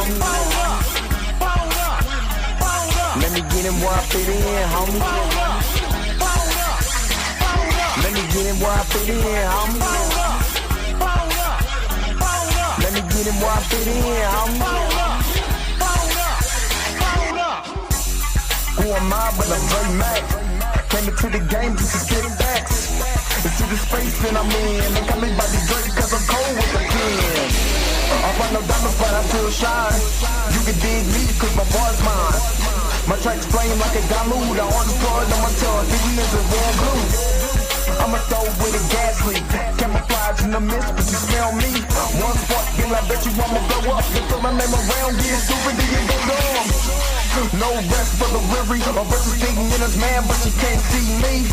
homie. Let me get him where I fit in, homie. Let me get him where I fit in, homie. Let me get him where I fit in, homie. Who am I but I'm Dre Mac? Came into the game just to spit facts. It's to the space that I'm in. They call me Bobby Drake cause I'm cold with the pen. I find no diamonds but I still shine. You can dig me cause my bar's mine. My tracks flame like a Dalude. I on the floor on my tongue. Thinking it's a warm blue. I'm a throw with a gas leak. Camouflage in the mist, but you smell me. One spark, then I bet you I'ma blow up. Then throw my name around, get super, then you go dumb. No rest for the weary. A versus thinking in his man, but she can't see me.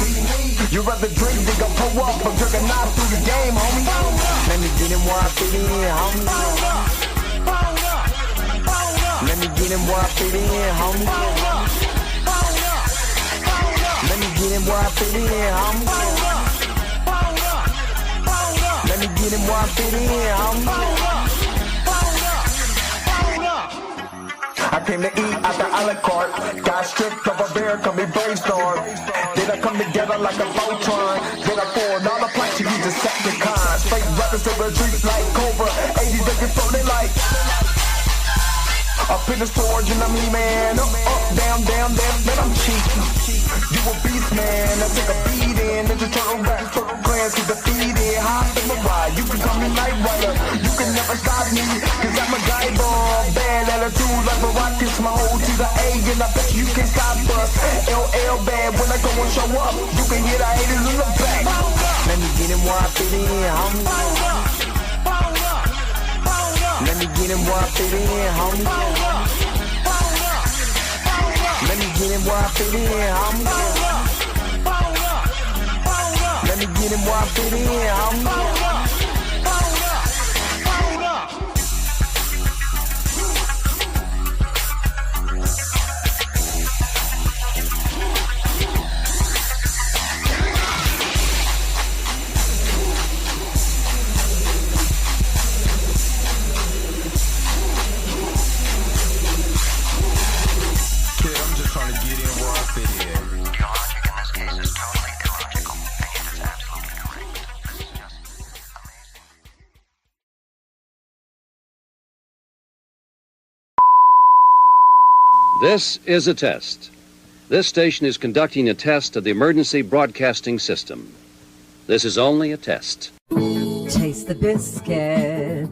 You rather drink than go pull up. I'm drinking knife through the game, homie. Let me get him where I fit in, homie. Let me get him where I fit in, homie. Let me get him where I fit in, homie. Let me get him where I fit in, homie. I came to eat at the a la carte. Got stripped of a bear, call me brainstorm. Then I come together like a Voltron. Then I pour all the planks, you use a Decepticon. Straight rappers to the streets like Cobra. 80s they get floated like up in the storage and I'm E-Man. Up, down, then I'm cheap. You a beast, man. I take a beat in. Ninja Turtle rap, Turtle clans get defeated. Hop in the ride, you can call me Night Rider. You can never stop me, cause I'm a guy bomb. Bad attitude like a rocket, my hoe to the A, and I bet you can stop us. LL bad when I go and show up. You can hear the haters in the back. Let me get him where I fit in, homie. Let me get him where I fit in, homie. Let me get him where I fit in, homie. Let me get him where I fit in, homie. This is a test. This station is conducting a test of the emergency broadcasting system. This is only a test. Taste the biscuit.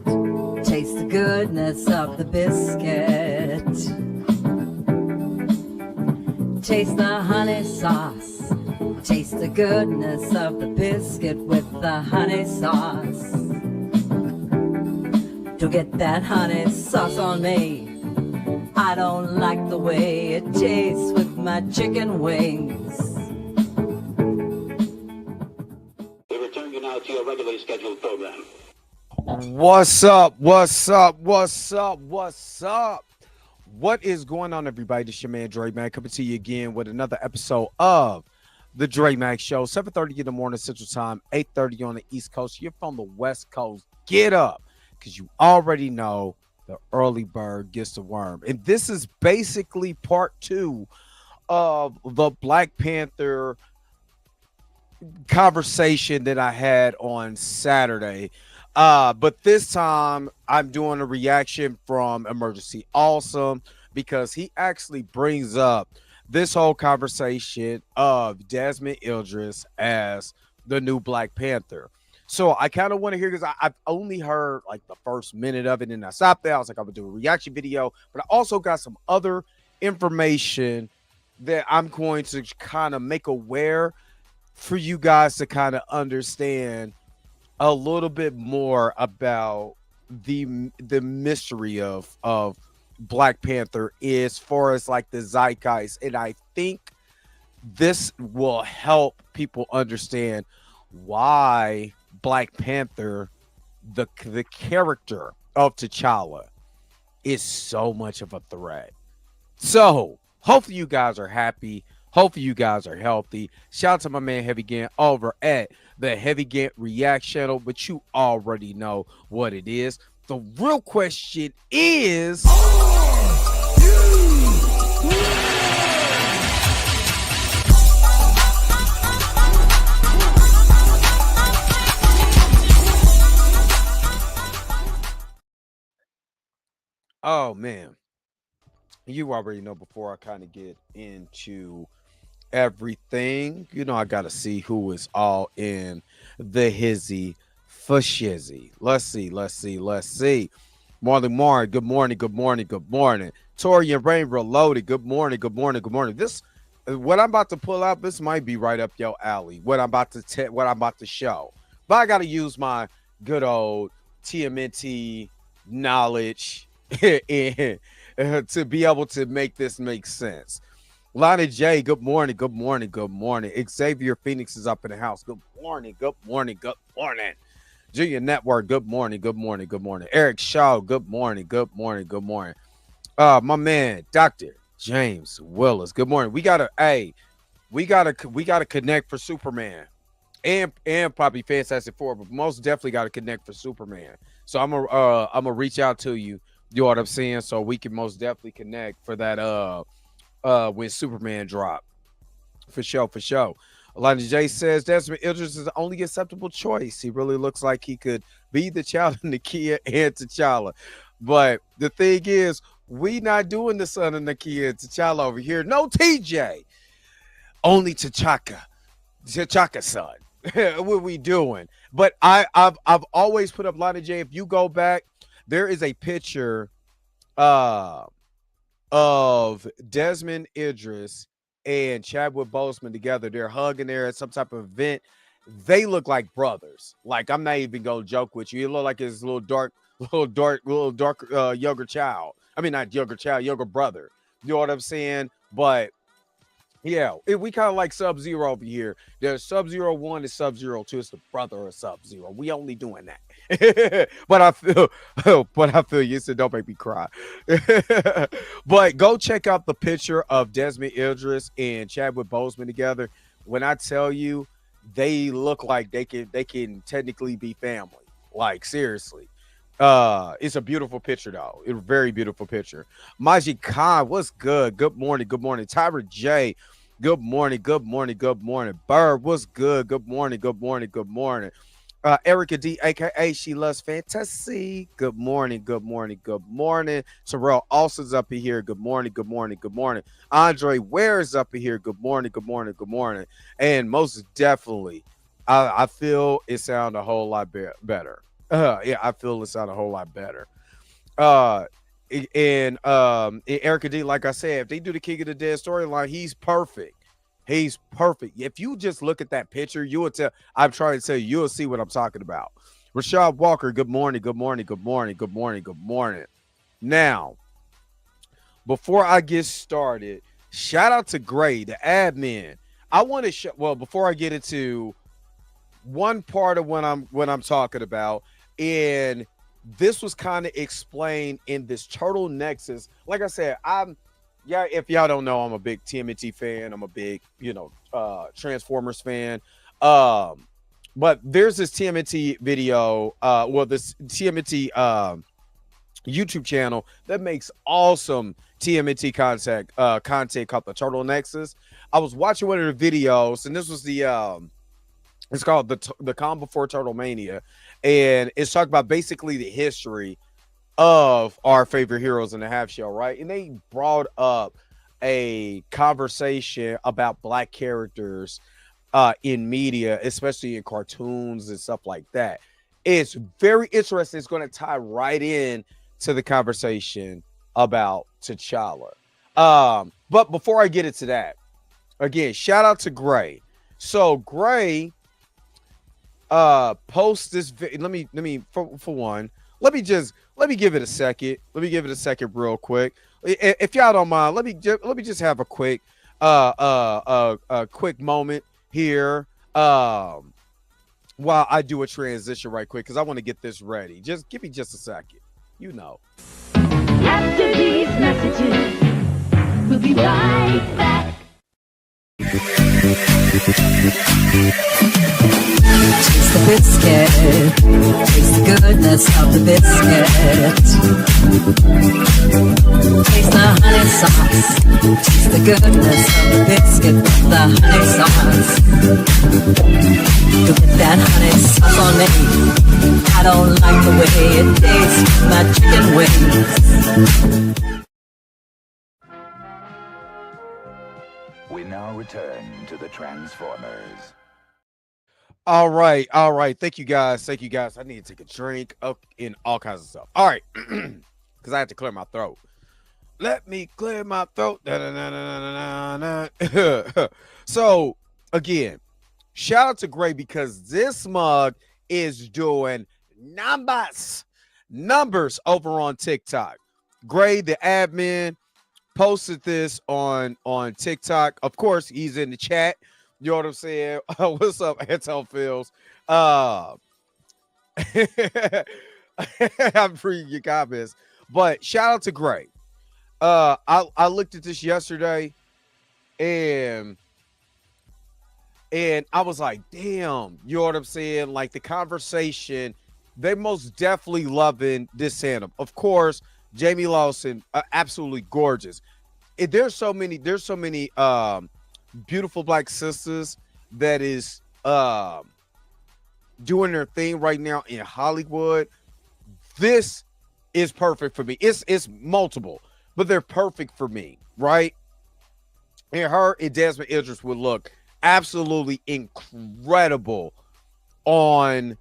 Taste the goodness of the biscuit. Taste the honey sauce. Taste the goodness of the biscuit with the honey sauce. Don't get that honey sauce on me. I don't like the way it tastes with my chicken wings. We return you now to your regularly scheduled program. What's up? What is going on, everybody? This is your man, Dre Mac, coming to you again with another episode of the Dre Mac Show. 7:30 in the morning Central Time, 8:30 on the East Coast. You're from the West Coast. Get up, because you already know the early bird gets the worm. And this is basically part 2 of the Black Panther conversation that I had on Saturday. But this time I'm doing a reaction from Emergency Awesome, because he actually brings up this whole conversation of Desmond Idris as the new Black Panther. So I kind of want to hear, because I've only heard like the first minute of it, and I stopped there. I was like, I'm gonna do a reaction video, but I also got some other information that I'm going to kind of make aware for you guys to kind of understand a little bit more about the mystery of Black Panther as far as like the zeitgeist. And I think this will help people understand why Black Panther, the character of T'Challa, is so much of a threat. So hopefully you guys are happy. Hopefully you guys are healthy. Shout out to my man Heavy Gant over at the Heavy Gant React channel, but you already know what it is. the real question is, oh man, you already know before I kind of get into everything, I got to see who is all in the hizzy for shizzy. Let's see. Marley, good morning. Tori and Rain Reloaded, good morning. This, what I'm about to pull out, this might be right up your alley. What I'm about to show, but I got to use my good old TMNT knowledge and, to be able to make this make sense. Lonnie J, good morning. Xavier Phoenix is up in the house. Good morning. Junior Network, good morning. Eric Shaw, good morning. My man, Dr. James Willis, good morning. We gotta connect for Superman and probably Fantastic Four, but most definitely gotta connect for Superman. So I'm gonna reach out to you. You know what I'm saying? So we can most definitely connect for that when Superman dropped. For sure. Elijah J says Desmond Idris is the only acceptable choice. He really looks like he could be the child of Nakia and T'Challa. But the thing is, we not doing the son of Nakia and T'Challa over here. No TJ. Only T'Chaka son. What we doing? But I've always put up Lana J. If you go back, there is a picture of Desmond Idris and Chadwick Boseman together. They're hugging there at some type of event. They look like brothers. Like, I'm not even gonna joke with you. It look like his little dark younger child. I mean, not younger child, younger brother. You know what I'm saying? But yeah, we kind of like Sub-Zero over here. There's Sub-Zero 1 and Sub-Zero 2. It's the brother of Sub-Zero. We only doing that. but I feel you said don't make me cry. But go check out the picture of Desmond Idris and Chadwick Boseman together. When I tell you, they look like they can technically be family. Like, seriously. It's a beautiful picture, though. It's a very beautiful picture. Majid Khan, what's good? Good morning. Tyra J, good morning. Bird, what's good? Good morning. Erica D, aka She Loves Fantasy. Good morning. Terrell Alston's up in here. Good morning. Andre Ware is up in here. Good morning. And most definitely, I feel it sound a whole lot better. Yeah, I feel it sound a whole lot better. And Erica D, like I said, if they do the King of the Dead storyline, he's perfect. If you just look at that picture, you will tell. I'm trying to tell you, you'll see what I'm talking about. Rashad Walker, good morning. Now, before I get started, shout out to Gray, the admin. I want to before I get into one part of what I'm talking about. And this was kind of explained in this Turtle Nexus. Like I said, if y'all don't know, I'm a big TMNT fan. I'm a big, Transformers fan. But there's this TMNT video, this TMNT YouTube channel that makes awesome TMNT content called the Turtle Nexus. I was watching one of the videos, and this was it's called the Calm Before Turtle Mania, and it's talking about basically the history of our favorite heroes in the half shell, right? And they brought up a conversation about Black characters in media, especially in cartoons and stuff like that. It's very interesting. It's going to tie right in to the conversation about T'Challa. But before I get into that, again, shout out to Gray. So Gray post this let me for one, let me give it a second. Let me give it a second real quick. If y'all don't mind, let me just have a quick quick moment here while I do a transition right quick, because I want to get this ready. Just give me just a second. After these messages, we'll be right back. Taste the biscuit, taste the goodness goodness of the biscuit. Taste the honey sauce. Taste the goodness of the biscuit with the honey sauce. You get that honey sauce on me. I don't like the way it tastes. My chicken wings. We now return to the Transformers. All right. Thank you guys. I need to take a drink and all kinds of stuff. All right. Because I have to clear my throat. Let me clear my throat. So, again, shout out to Gray because this mug is doing numbers over on TikTok. Gray, the admin, posted this on TikTok. Of course, he's in the chat. You know what I'm saying? What's up, Anton Fields? I'm reading your comments. But shout out to Gray. I looked at this yesterday and I was like, damn, you know what I'm saying? Like the conversation, they most definitely loving this anthem. Of course, Jamie Lawson, absolutely gorgeous. There's so many beautiful black sisters that is doing their thing right now in Hollywood. This is perfect for me. It's multiple, but they're perfect for me, right? And her and Desmond Idris would look absolutely incredible on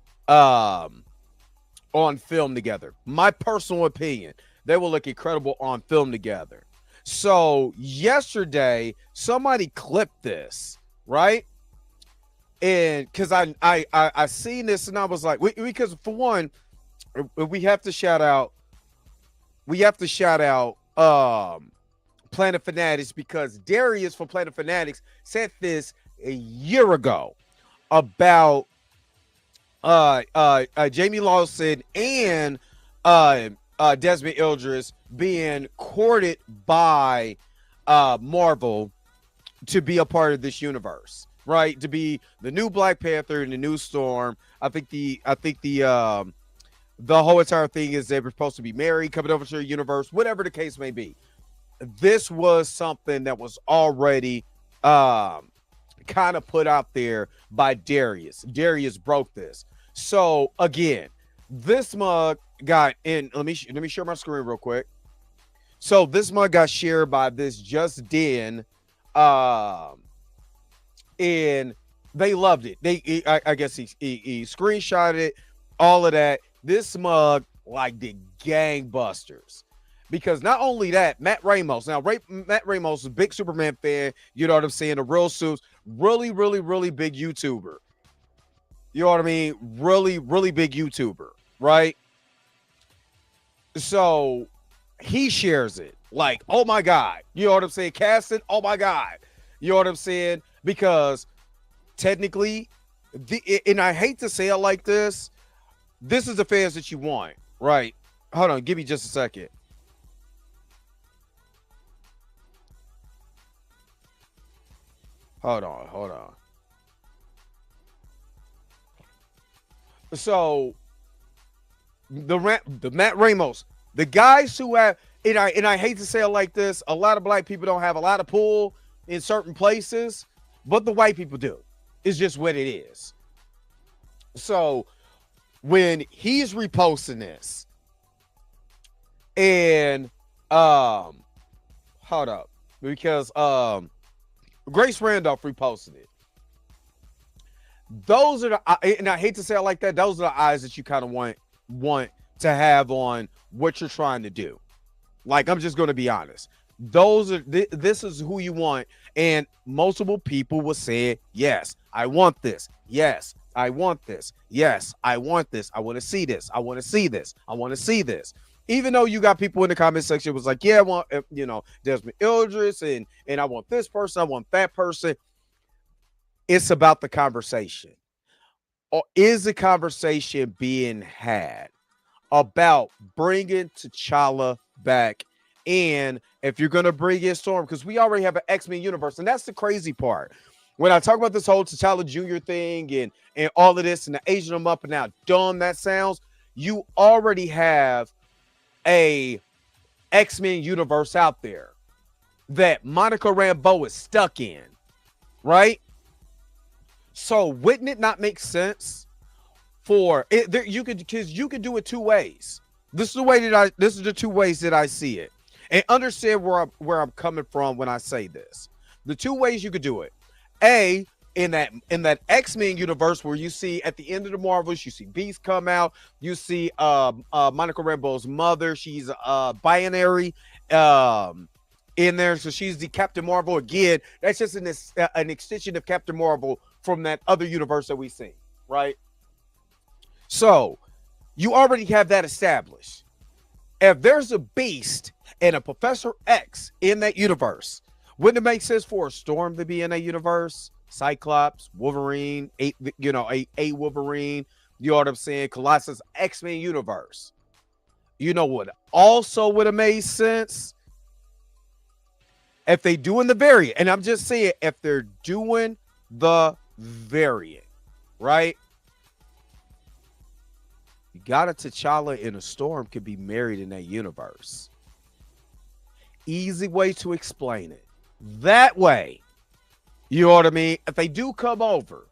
film together. My personal opinion, they will look incredible on film together. So yesterday, somebody clipped this, right? And because I seen this and I was like, because for one, we have to shout out Planet Fanatics because Darius from Planet Fanatics said this a year ago about Jamie Lawson and Desmond Idris being courted by Marvel to be a part of this universe, right? To be the new Black Panther and the new Storm. I think the whole entire thing is they were supposed to be married, coming over to the universe, whatever the case may be. This was something that was already kind of put out there by Darius. Darius broke this. So again, this mug got in. Let me share my screen real quick. So this mug got shared by this Just Den, and they loved it. I guess he screenshotted it, all of that. This mug like did gangbusters. Because not only that, Matt Ramos. Now, Matt Ramos is a big Superman fan. You know what I'm saying? The real suits. Really, really, really big YouTuber. You know what I mean? Really, really big YouTuber, right? So he shares it. Like, oh my God. You know what I'm saying? Casting, oh my God. You know what I'm saying? Because technically, and I hate to say it like this, this is the fans that you want, right? Hold on. Give me just a second. Hold on. So the Matt Ramos, the guys who have, and I hate to say it like this, a lot of black people don't have a lot of pull in certain places, but the white people do. It's just what it is. So when he's reposting this, and hold up, because Grace Randolph reposted it. Those are the, and I hate to say it like that, those are the eyes that you kind of want to have on what you're trying to do. Like, I'm just going to be honest. Those are this is who you want, and multiple people will say, yes, I want this. Yes, I want this. Yes, I want this. I want to see this. I want to see this. I want to see this. Even though you got people in the comment section was like, yeah, I want, Desmond Idris, and I want this person, I want that person. It's about the conversation. Or is the conversation being had about bringing T'Challa back? And if you're going to bring in Storm, because we already have an X-Men universe, and that's the crazy part. When I talk about this whole T'Challa Jr. thing and all of this and the Asian them up and how dumb that sounds, you already have a X-Men universe out there that Monica Rambeau is stuck in, right? So wouldn't it not make sense for it? Because you could do it two ways. This is the two ways that I see it, and understand where I'm coming from when I say this. The two ways you could do it: A, in that X-Men universe where you see at the end of the Marvels, you see Beast come out, you see Monica Rambeau's mother, she's binary in there, so she's the Captain Marvel again. That's just an extension of Captain Marvel from that other universe that we see, right? So you already have that established. If there's a Beast and a Professor X in that universe, wouldn't it make sense for a Storm to be in that universe? Cyclops, Wolverine, a Wolverine, you know what I'm saying? Colossus, X-Men universe. You know what also would have made sense? If they doing the variant, and I'm just saying, if they're doing the variant, right? You got a T'Challa and a Storm could be married in that universe. Easy way to explain it. That way, you know what I mean? If they do come over,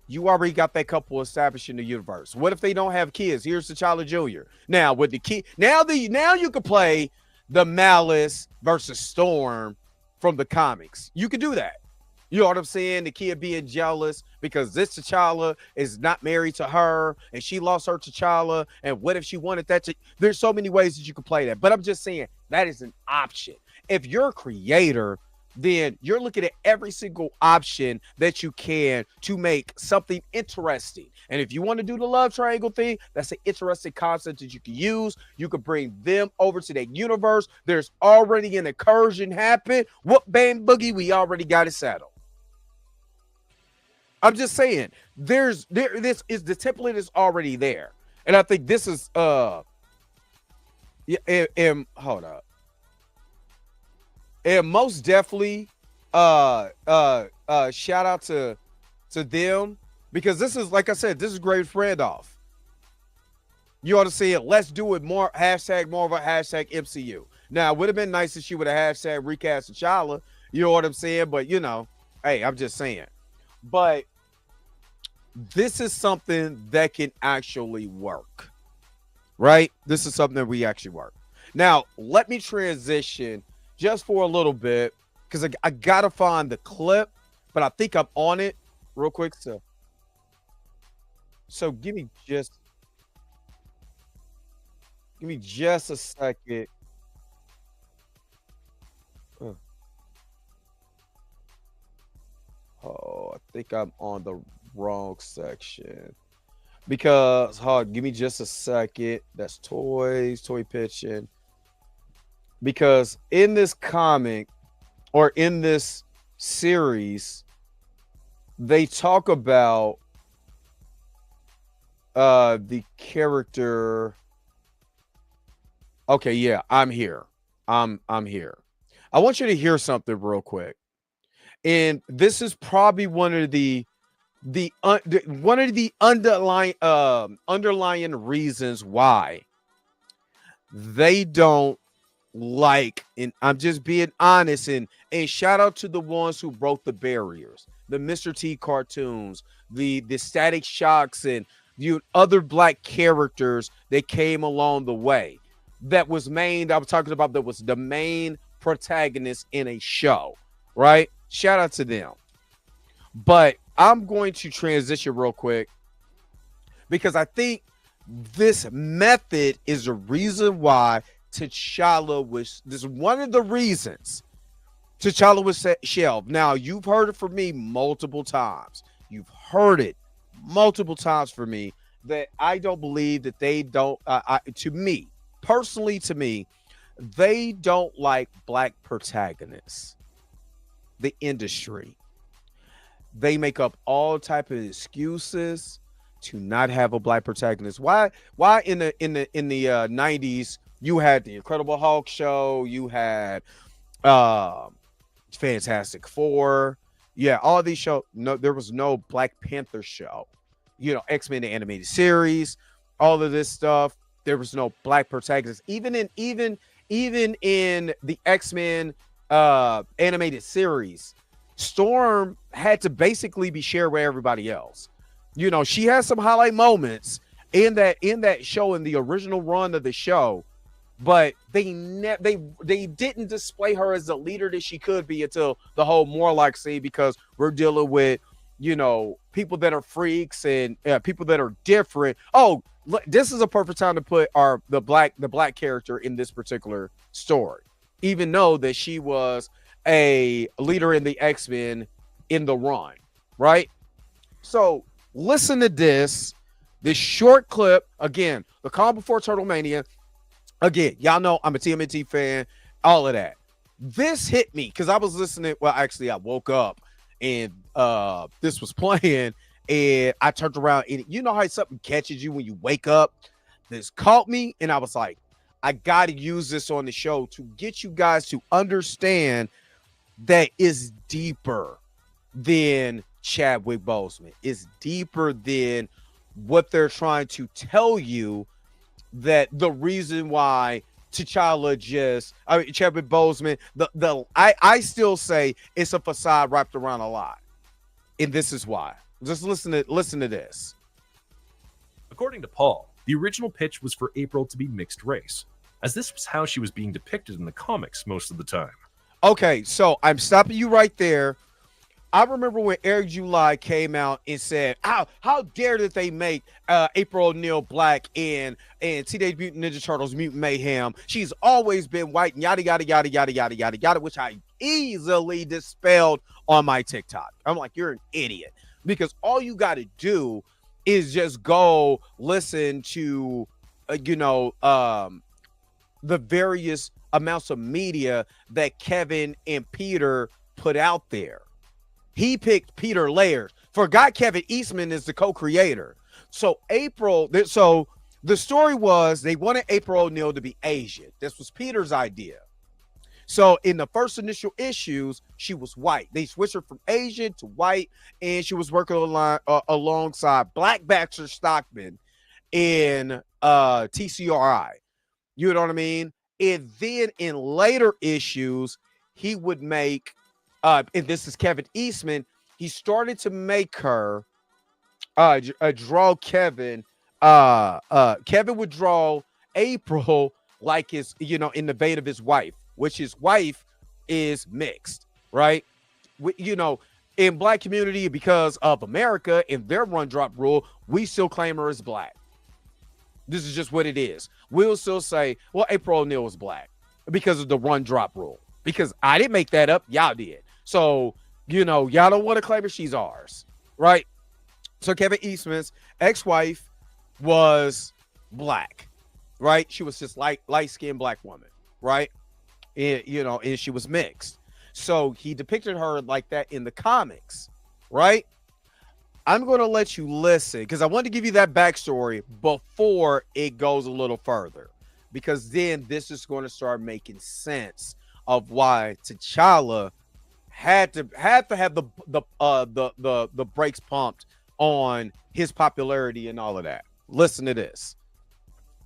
you already got that couple established in the universe. What if they don't have kids? Here's T'Challa Jr. Now with the kid, now you can play the Malice versus Storm from the comics. You could do that. You know what I'm saying? The kid being jealous because this T'Challa is not married to her and she lost her T'Challa. And what if she wanted that? There's so many ways that you could play that. But I'm just saying that is an option. If you're a creator, then you're looking at every single option that you can to make something interesting. And if you want to do the love triangle thing, that's an interesting concept that you can use. You could bring them over to that universe. There's already an incursion happen. Whoop, bang, boogie. We already got it settled. I'm just saying, this is the template is already there. And I think this is hold up. And most definitely shout out to them, because this is, like I said, this is great friend off. You ought to see it. Let's do it more. Hashtag Marvel, hashtag MCU. Now, it would have been nice if she would have hashtag recast T'Challa. You know what I'm saying? But, you know, hey, I'm just saying. But this is something that can actually work, right? This is something that we actually work. Now, let me transition just for a little bit, because I got to find the clip, but I think I'm on it real quick. So give me just a second. Oh, I think I'm on the wrong section. Because, give me just a second. That's toys, toy pitching. Because in this comic or in this series, they talk about the character. Okay, yeah, I'm here. I'm here. I want you to hear something real quick. And this is probably one of the underlying reasons why they don't like, and I'm just being honest, and shout out to the ones who broke the barriers, the Mr. T cartoons, the Static Shocks, and other black characters that came along the way. That was that was the main protagonist in a show, right? Shout out to them. But I'm going to transition real quick, because I think this method is the reason why T'Challa was, this is one of the reasons T'Challa was shelved. Now, you've heard it from me multiple times. You've heard it multiple times from me that I don't believe that they don't, to me, they don't like black protagonists. The industry. They make up all type of excuses to not have a black protagonist. Why in the 90s you had the Incredible Hulk show, you had Fantastic Four, yeah, all these shows. No, there was no Black Panther show. You know, X-Men the animated series, all of this stuff. There was no black protagonist. Even in the X-Men animated series, Storm had to basically be shared with everybody else. You know, she has some highlight moments in that show, in the original run of the show, but they didn't display her as the leader that she could be until the whole Morlock scene, because we're dealing with, you know, people that are freaks and people that are different. Oh, this is a perfect time to put the black character in this particular story, even though that she was a leader in the X-Men in the run, right? So listen to this short clip. Again, the calm before Turtle Mania. Again, y'all know I'm a TMNT fan, all of that. This hit me because I was listening. Well, actually, I woke up and this was playing, and I turned around, and you know how something catches you when you wake up? This caught me, and I was like, I got to use this on the show to get you guys to understand that it's deeper than Chadwick Boseman. It's deeper than what they're trying to tell you, that the reason why Chadwick Boseman, I still say it's a facade wrapped around a lie. And this is why. Just listen to this. According to Paul, the original pitch was for April to be mixed race, as this was how she was being depicted in the comics most of the time. Okay, so I'm stopping you right there. I remember when Eric July came out and said, how dare did they make April O'Neil black in Teenage Mutant Ninja Turtles Mutant Mayhem? She's always been white, and yada, yada, yada, yada, yada, yada, yada, which I easily dispelled on my TikTok. I'm like, you're an idiot. Because all you got to do is just go listen to, the various amounts of media that Kevin and Peter put out there. He picked Peter Layers. Forgot Kevin Eastman is the co-creator. So the story was they wanted April O'Neil to be Asian. This was Peter's idea. So in the first initial issues, she was white. They switched her from Asian to white, and she was working alongside Black Baxter Stockman in TCRI. You know what I mean? And then in later issues, he would make and this is Kevin Eastman, he started to make her draw Kevin. Kevin would draw April like his, in the vein of his wife, which his wife is mixed, right? In black community, because of America and their run drop rule, we still claim her as black. This is just what it is. We'll still say, well, April O'Neil was black because of the run drop rule. Because I didn't make that up, y'all did. So, y'all don't want to claim her, she's ours, right? So Kevin Eastman's ex-wife was black, right? She was just light-skinned black woman, right? And, and she was mixed. So he depicted her like that in the comics, right? I'm going to let you listen because I want to give you that backstory before it goes a little further, because then this is going to start making sense of why T'Challa had to have the brakes pumped on his popularity and all of that. Listen to this.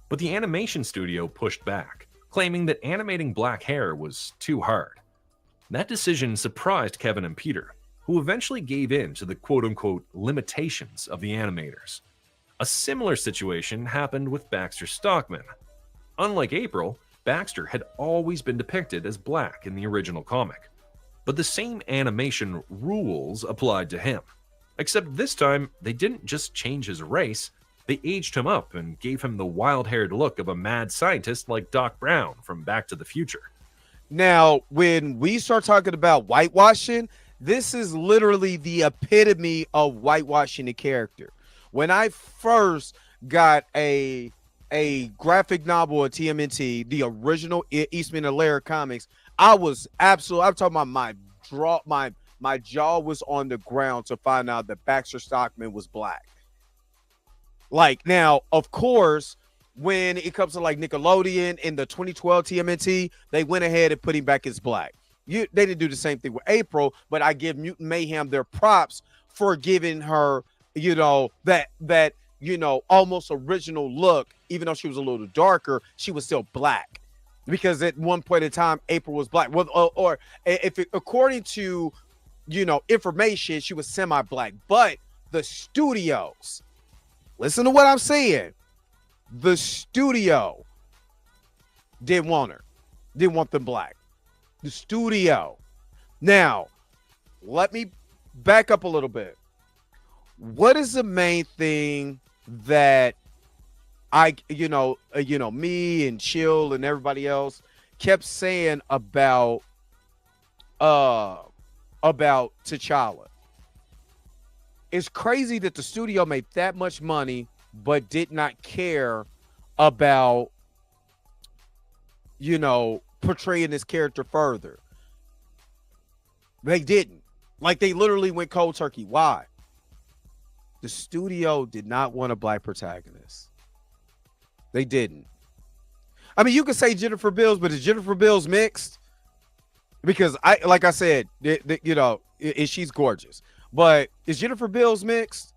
But the animation studio pushed back, claiming that animating black hair was too hard. That decision surprised Kevin and Peter, who eventually gave in to the quote-unquote limitations of the animators. A similar situation happened with Baxter Stockman. Unlike April, Baxter had always been depicted as black in the original comic, but the same animation rules applied to him. Except this time, they didn't just change his race, they aged him up and gave him the wild-haired look of a mad scientist like Doc Brown from Back to the Future. Now, when we start talking about whitewashing, this is literally the epitome of whitewashing a character. When I first got a graphic novel at TMNT, the original Eastman and Laird comics, I'm talking about my jaw was on the ground to find out that Baxter Stockman was black. Like, now, of course, when it comes to like Nickelodeon in the 2012 TMNT, they went ahead and put him back as black. They didn't do the same thing with April, but I give Mutant Mayhem their props for giving her, that almost original look, even though she was a little darker, she was still black. Because at one point in time, April was black. Well, or if it, according to, information, she was semi-black. But the studios, listen to what I'm saying. The studio didn't want her. Didn't want them black. The studio. Now, let me back up a little bit. What is the main thing that me and Chill and everybody else kept saying about T'Challa? It's crazy that the studio made that much money but did not care about portraying this character further. They didn't. Like, they literally went cold turkey. Why? The studio did not want a black protagonist. They didn't. I mean, you could say Jennifer Beals, but is Jennifer Beals mixed? Because like I said, she's gorgeous. But is Jennifer Beals mixed?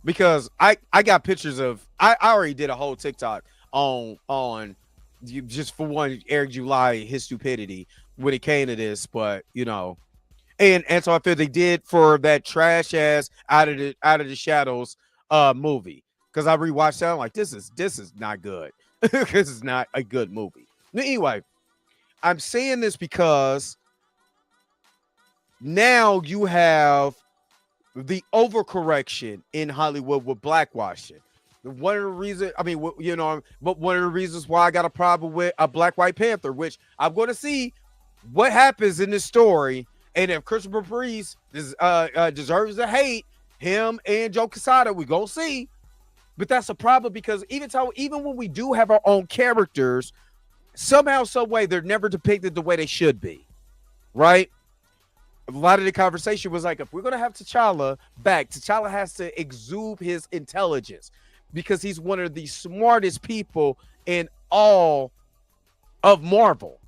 Because I got pictures of, I already did a whole TikTok on just for one, Eric July, his stupidity when it came to this, but and so I feel they did for that trash ass Out of the Shadows movie. Because I rewatched that, I'm like, this is not good. This is not a good movie. Anyway, I'm saying this because now you have the overcorrection in Hollywood with blackwashing. One of the reasons, but one of the reasons why I got a problem with a Black Panther, which I'm going to see what happens in this story, and if Christopher Priest deserves the hate, him and Joe Quesada, we gonna see. But that's a problem because even when we do have our own characters, somehow, some way, they're never depicted the way they should be, right? A lot of the conversation was like, if we're gonna have T'Challa back, T'Challa has to exude his intelligence because he's one of the smartest people in all of Marvel.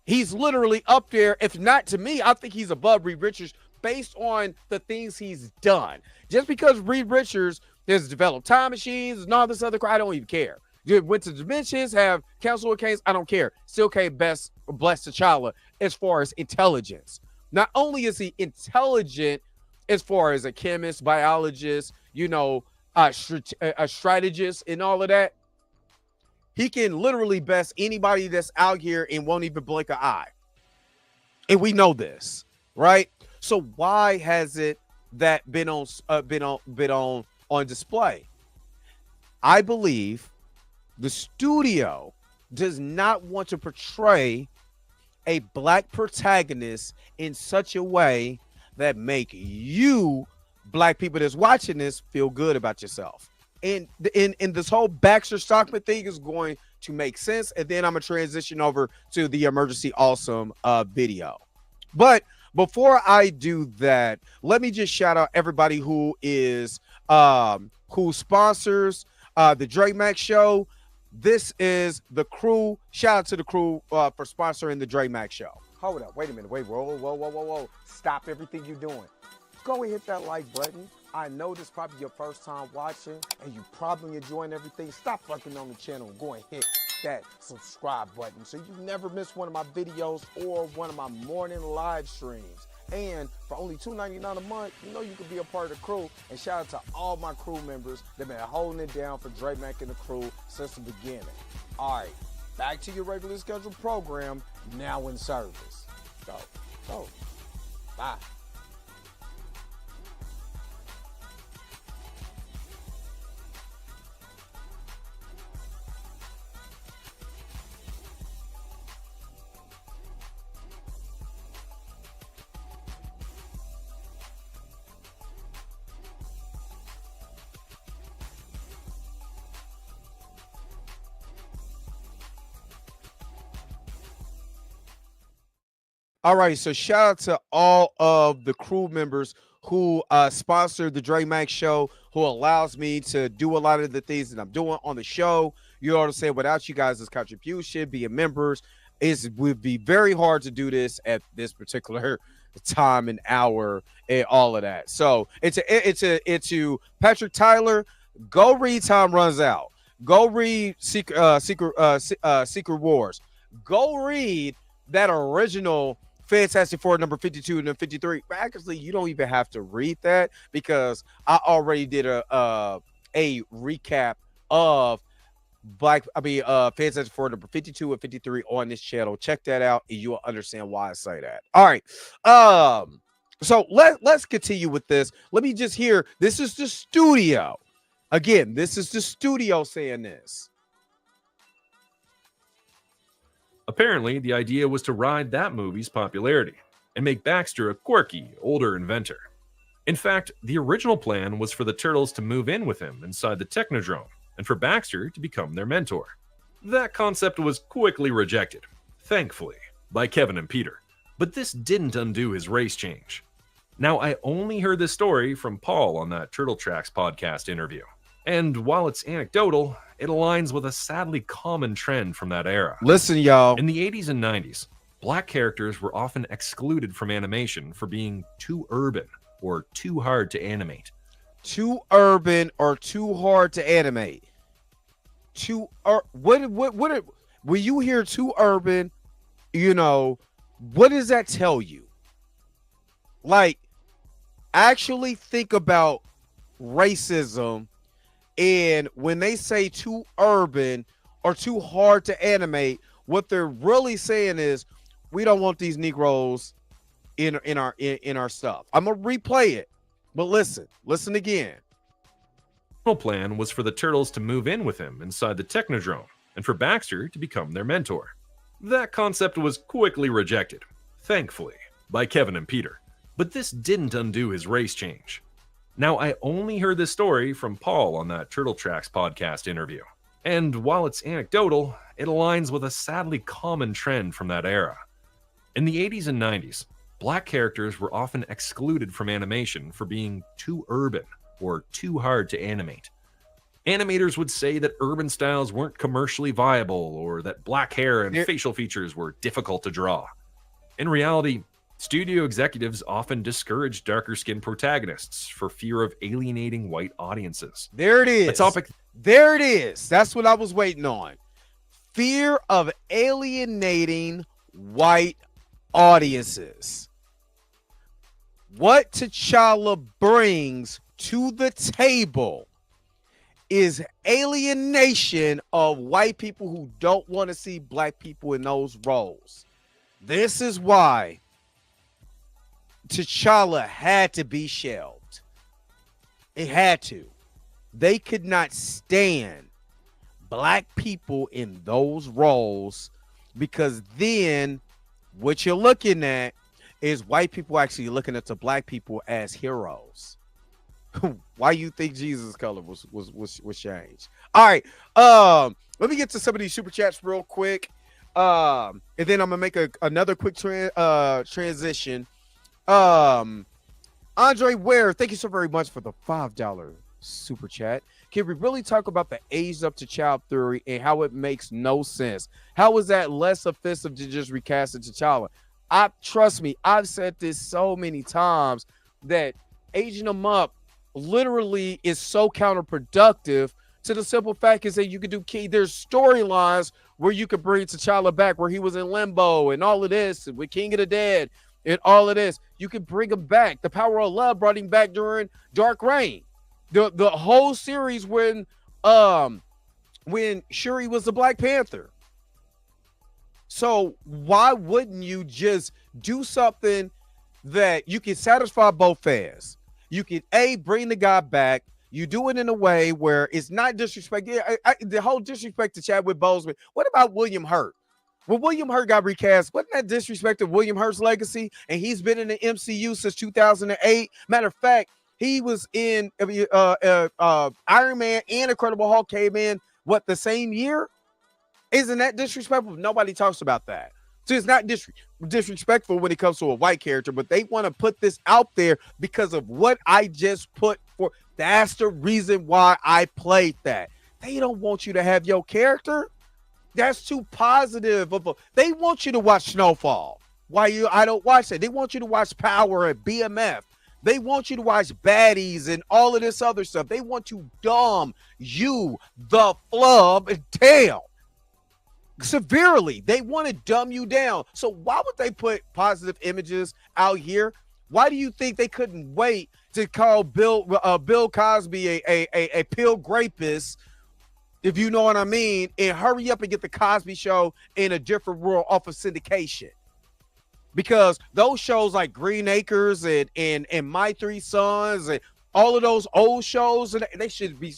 He's literally up there. If not, to me, I think he's above Reed Richards based on the things he's done. Just because Reed Richards has developed time machines and all this other crap, I don't even care. Went to dimensions, have Council of Kings, I don't care. Still can't bless T'Challa as far as intelligence. Not only is he intelligent as far as a chemist, biologist, a strategist and all of that, he can literally best anybody that's out here and won't even blink an eye. And we know this, right? So why has it that been on display? I believe the studio does not want to portray a black protagonist in such a way that make you black people that's watching this feel good about yourself. And this whole Baxter Stockman thing is going to make sense. And then I'm going to transition over to the Emergency Awesome video. But before I do that, let me just shout out everybody who sponsors the Drake Max Show. This is the crew. Shout out to the crew for sponsoring the Drake Max Show. Hold up. Wait a minute. Wait. Whoa. Stop everything you're doing. Go and hit that like button. I know this is probably your first time watching and you probably enjoying everything. Stop fucking on the channel and go and hit that subscribe button so you never miss one of my videos or one of my morning live streams. And for only $2.99 a month, you can be a part of the crew. And shout out to all my crew members that have been holding it down for Drake Mack and the crew since the beginning. All right, back to your regularly scheduled program, now in service. Go. Bye. All right, so shout out to all of the crew members who sponsor the Dre Max Show, who allows me to do a lot of the things that I'm doing on the show. You know what I'm saying? Without you guys' contribution, being members, it would be very hard to do this at this particular time and hour and all of that. So it's to Patrick Tyler. Go read Time Runs Out. Go read Secret Wars. Go read that original Fantastic Four number 52 and 53. Actually, you don't even have to read that because I already did a recap of Fantastic Four number 52 and 53 on this channel. Check that out and you'll understand why I say that. All right. So let's continue with this. Let me just hear, this is the studio. Again, this is the studio saying this. Apparently, the idea was to ride that movie's popularity and make Baxter a quirky, older inventor. In fact, the original plan was for the Turtles to move in with him inside the Technodrome and for Baxter to become their mentor. That concept was quickly rejected, thankfully, by Kevin and Peter. But this didn't undo his race change. Now, I only heard this story from Paul on that Turtle Tracks podcast interview. And while it's anecdotal, it aligns with a sadly common trend from that era. Listen, y'all. In the 80s and 90s, black characters were often excluded from animation for being too urban or too hard to animate. Too urban or too hard to animate. When you hear too urban, you know, what does that tell you? Like, actually think about racism, and when they say too urban or too hard to animate, what they're really saying is we don't want these Negroes in our stuff. I'm gonna replay it, but listen again. The plan was for the Turtles to move in with him inside the Technodrome and for Baxter to become their mentor. That concept was quickly rejected, thankfully, by Kevin and Peter. But this didn't undo his race change. Now, I only heard this story from Paul on that Turtle Tracks podcast interview. And while it's anecdotal, it aligns with a sadly common trend from that era. In the 80s and 90s, black characters were often excluded from animation for being too urban or too hard to animate. Animators would say that urban styles weren't commercially viable or that black hair and facial features were difficult to draw. In reality, studio executives often discouraged darker-skinned protagonists for fear of alienating white audiences. There it is. A topic. There it is. That's what I was waiting on. Fear of alienating white audiences. What T'Challa brings to the table is alienation of white people who don't want to see black people in those roles. This is why T'Challa had to be shelved. It had to. They could not stand black people in those roles because then what you're looking at is white people actually looking at the black people as heroes. Why you think Jesus' color was changed? All right. Let me get to some of these super chats real quick. And then I'm gonna make another quick transition. Andre Ware, thank you so very much for the $5 super chat. Can we really talk about the aged up to child theory and how it makes no sense? How is that less offensive to just recast it T'Challa? Trust me, I've said this so many times that aging them up literally is so counterproductive to the simple fact is that you could do there's storylines where you could bring T'Challa back where he was in limbo and all of this and with King of the Dead and all of this. You could bring him back. The Power of Love brought him back during Dark Reign. The whole series when Shuri was the Black Panther. So why wouldn't you just do something that you can satisfy both fans? You can bring the guy back. You do it in a way where it's not disrespect. The whole disrespect to Chadwick Boseman. What about William Hurt? When William Hurt got recast, wasn't that disrespect of William Hurt's legacy? And he's been in the MCU since 2008. Matter of fact, he was in Iron Man and Incredible Hulk came in, the same year? Isn't that disrespectful? Nobody talks about that. So it's not disrespectful when it comes to a white character, but they want to put this out there because of what I just put for. That's the reason why I played that. They don't want you to have your character. That's too positive. They want you to watch Snowfall. why I don't watch that. They want you to watch Power and BMF. They want you to watch Baddies and all of this other stuff. They want to dumb you, the flub, down severely. They want to dumb you down. So why would they put positive images out here? Why do you think they couldn't wait to call Bill Cosby a pill rapist, if you know what I mean, and hurry up and get the Cosby Show in a different world off of syndication? Because those shows like Green Acres and My Three Sons and all of those old shows, and they should be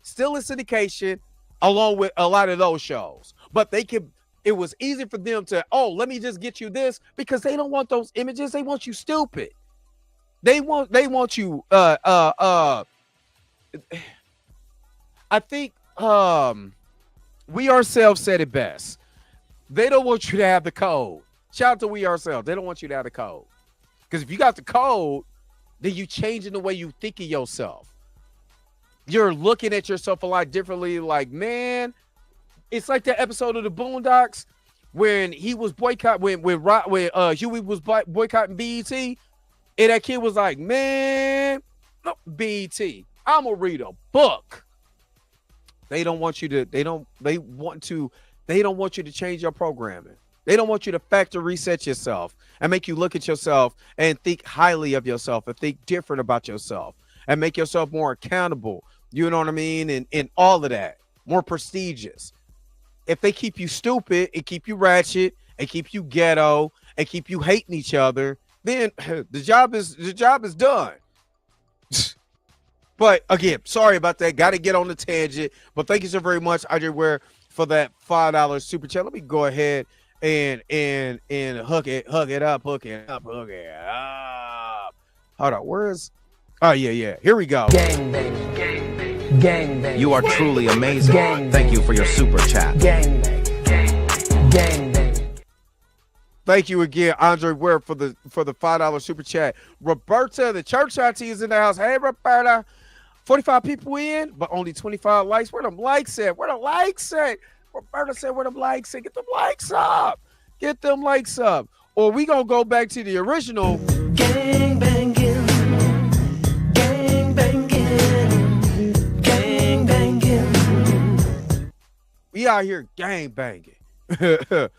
still in syndication along with a lot of those shows. But it was easy for them to, let me just get you this, because they don't want those images. They want you stupid. They want you I think We Ourselves said it best. They don't want you to have the code. Shout out to We Ourselves. They don't want you to have the code. Because if you got the code, then you changing the way you think of yourself. You're looking at yourself a lot differently. Like, man, it's like that episode of the Boondocks when he was boycotting, when Huey was boycotting BET, and that kid was like, man, no, BET, I'm gonna read a book. They don't want you to. They don't want you to change your programming. They don't want you to factor reset yourself and make you look at yourself and think highly of yourself and think different about yourself and make yourself more accountable. You know what I mean? And all of that, more prestigious. If they keep you stupid and keep you ratchet and keep you ghetto and keep you hating each other, then the job is done. But again, sorry about that. Got to get on the tangent. But thank you so very much, Andre Ware, for that $5 super chat. Let me go ahead and hook it up. Hold on, where's? Oh yeah. Here we go. Gang bang, gang bang, gang bang. You are truly amazing. Gang Thank you for your super chat. Gang bang, gang bang. Thank you again, Andre Ware, for the $5 super chat. Roberta, the church auntie, is in the house. Hey, Roberta. 45 people in, but only 25 likes. Where them likes at? Roberta said, where them likes at? Get them likes up. Or we gonna go back to the original. Gang banging, gang banging, gang banging. We out here gang banging. The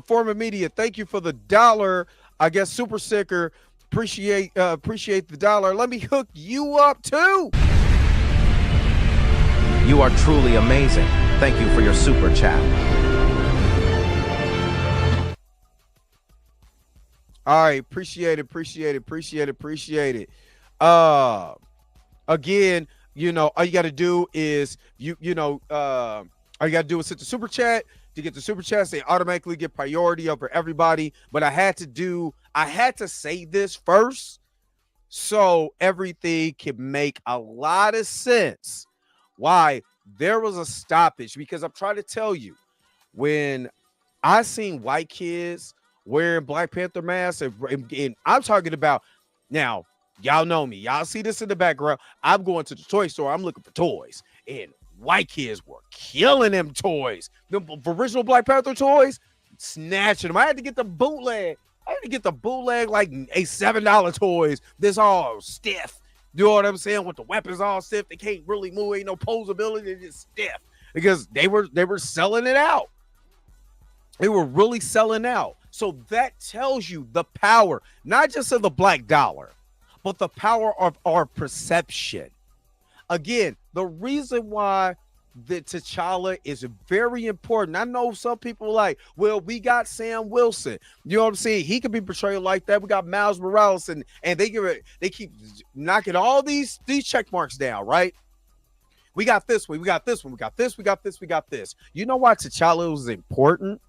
former media, thank you for the $1. I guess super sicker. Appreciate the $1. Let me hook you up too. You are truly amazing. Thank you for your super chat. All right, appreciate it. Again, all you got to do is all you got to do is hit the super chat. To get the super chats, they automatically get priority over everybody. But I had to say this first so everything can make a lot of sense. Why there was a stoppage, because I'm trying to tell you, when I seen white kids wearing Black Panther masks, and I'm talking about, now, y'all know me. Y'all see this in the background. I'm going to the toy store. I'm looking for toys. And white kids were killing them toys. The original Black Panther toys, snatching them. I had to get the bootleg. Like a $7 toys. This all stiff. You know what I'm saying? With the weapons all stiff, they can't really move. Ain't no posability. They're just stiff because they were selling it out. They were really selling out. So that tells you the power, not just of the black dollar, but the power of our perception. Again, the reason why the T'Challa is very important. I know some people like, well, we got Sam Wilson. You know what I'm saying? He could be portrayed like that. We got Miles Morales, and they keep knocking all these check marks down, right? We got this one, we got this one, we got this, we got this, we got this. You know why T'Challa was important?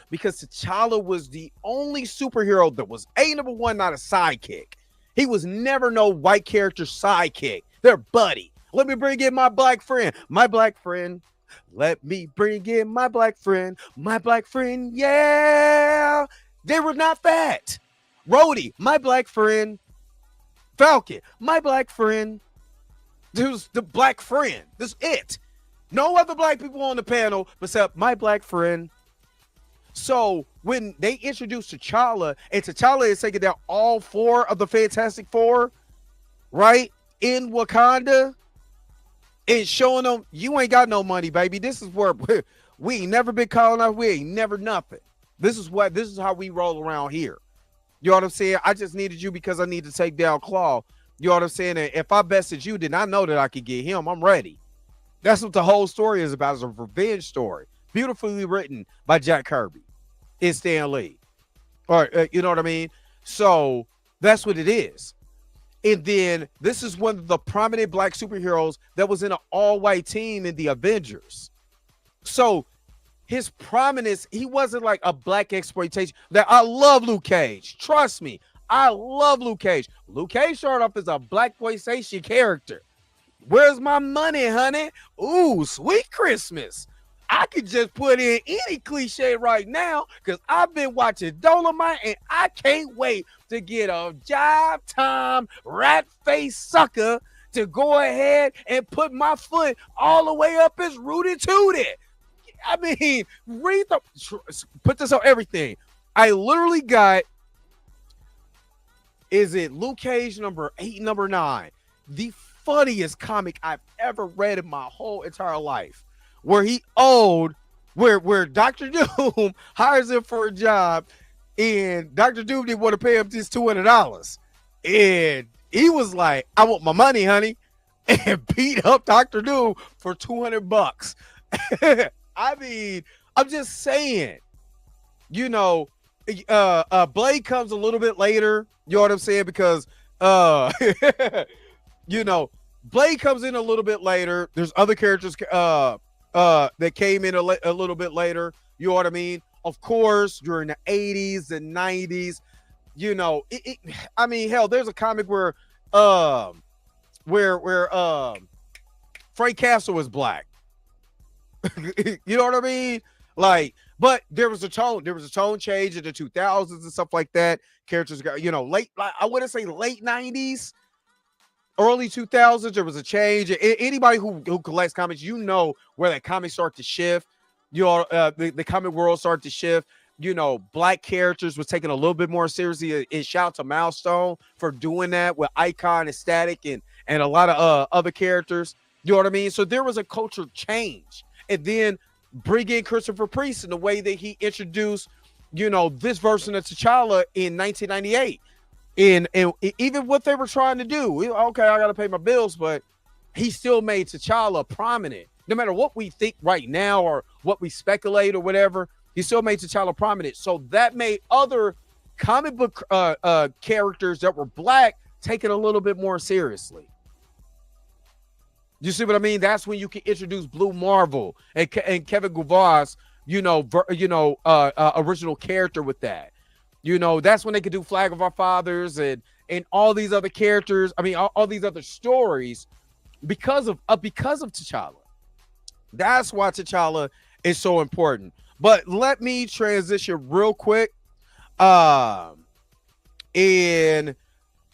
Because T'Challa was the only superhero that was number one, not a sidekick. He was never no white character sidekick. They're buddy. Let me bring in my black friend. My black friend. Let me bring in my black friend. My black friend. Yeah. They were not that. Rhodey, my black friend. Falcon, my black friend. This was the black friend. This is it. No other black people on the panel except my black friend. So when they introduced T'Challa, and T'Challa is taking down all 4 of the Fantastic Four, right, in Wakanda, and showing them, you ain't got no money, baby. This is where we ain't never been calling out. We ain't never nothing. This is how we roll around here. You know what I'm saying? I just needed you because I need to take down Claw. You know what I'm saying? And if I bested you, then I know that I could get him. I'm ready. That's what the whole story is about. It's a revenge story. Beautifully written by Jack Kirby and Stan Lee. Or, you know what I mean? So that's what it is. And then this is one of the prominent black superheroes that was in an all-white team in the Avengers. So his prominence, he wasn't like a black exploitation. That I love Luke Cage. Trust me, I love Luke Cage. Luke Cage started off as a black exploitation character. Where's my money, honey? Ooh, sweet Christmas. I could just put in any cliche right now because I've been watching Dolomite and I can't wait to get a jive time rat face sucker to go ahead and put my foot all the way up his rooty tooty. I mean, put this on everything. I literally got, is it Luke Cage number 8, number 9? The funniest comic I've ever read in my whole entire life, where he owed, where Dr. Doom hires him for a job, and Dr. Doom didn't want to pay him just $200, and he was like, "I want my money, honey," and beat up Dr. Doom for $200. I mean, I'm just saying, you know, Blade comes a little bit later. You know what I'm saying? Because you know, Blade comes in a little bit later. There's other characters that came in a little bit later. You know what I mean? Of course, during the 80s and 90s, you know, I mean, hell, there's a comic where Frank Castle is black. You know what I mean? Like, but there was a tone change in the 2000s and stuff like that. Characters got, you know, I wouldn't say late 90s, early 2000s, there was a change. Anybody who collects comics, you know where that comic started to shift. You know, the comic world started to shift. You know, black characters was taken a little bit more seriously. And shout out to Milestone for doing that with Icon and Static and a lot of other characters. You know what I mean? So there was a culture change. And then bring in Christopher Priest in the way that he introduced, you know, this version of T'Challa in 1998. And even what they were trying to do, okay, I got to pay my bills, but he still made T'Challa prominent. No matter what we think right now or what we speculate or whatever, he still made T'Challa prominent. So that made other comic book characters that were black take it a little bit more seriously. You see what I mean? That's when you can introduce Blue Marvel and Kevin Guvaz, original character with that. You know, that's when they could do Flag of Our Fathers and all these other characters. I mean, all these other stories because of T'Challa. That's why T'Challa is so important. But let me transition real quick. And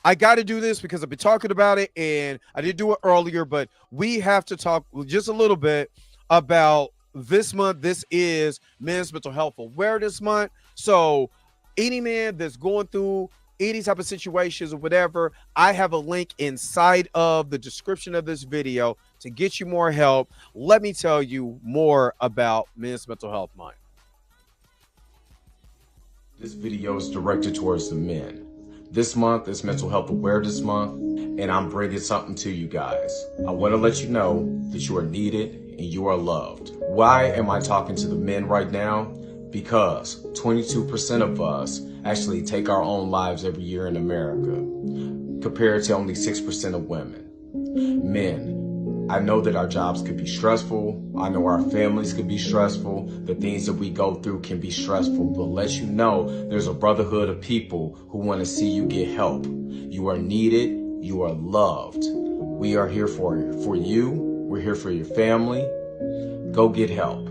I got to do this because I've been talking about it and I didn't do it earlier, but we have to talk just a little bit about this month. This is Men's Mental Health Awareness Month. So any man that's going through any type of situations or whatever, I have a link inside of the description of this video to get you more help. Let me tell you more about Men's Mental Health Month. This video is directed towards the men. This month is Mental Health Awareness Month, and I'm bringing something to you guys. I want to let you know that you are needed and you are loved. Why am I talking to the men right now? Because 22% of us actually take our own lives every year in America, compared to only 6% of women. Men, I know that our jobs could be stressful. I know our families could be stressful. The things that we go through can be stressful, but let you know there's a brotherhood of people who want to see you get help. You are needed. You are loved. We are here for you. We're here for your family. Go get help.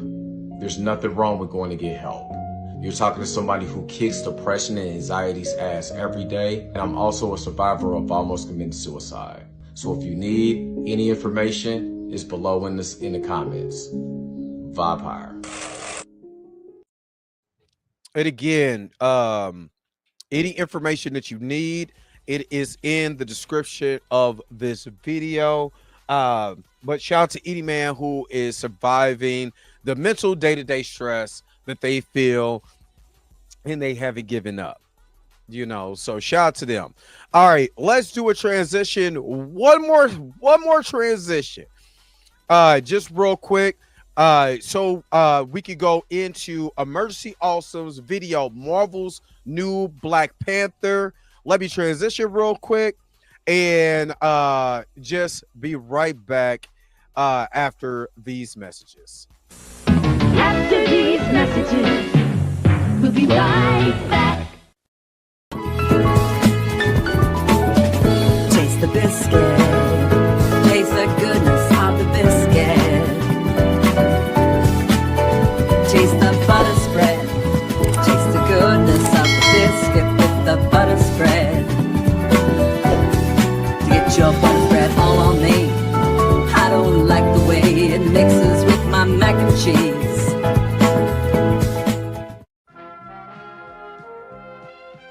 There's nothing wrong with going to get help. You're talking to somebody who kicks depression and anxiety's ass every day, and I'm also a survivor of almost committed suicide. So if you need any information, it's below in the comments. Vibe higher. And again, any information that you need, it is in the description of this video. But shout out to any man who is surviving the mental day-to-day stress that they feel and they haven't given up. So shout out to them. All right, let's do a transition. One more transition. Just real quick. So we could go into Emergency Awesome's video, Marvel's new Black Panther. Let me transition real quick and just be right back after these messages. After these messages, we'll be right back. Taste the biscuit. Taste the goodness of the biscuit. Taste the butter spread. Taste the goodness of the biscuit with the butter spread. Get your butter spread all on me. I don't like the way it mixes with my mac and cheese.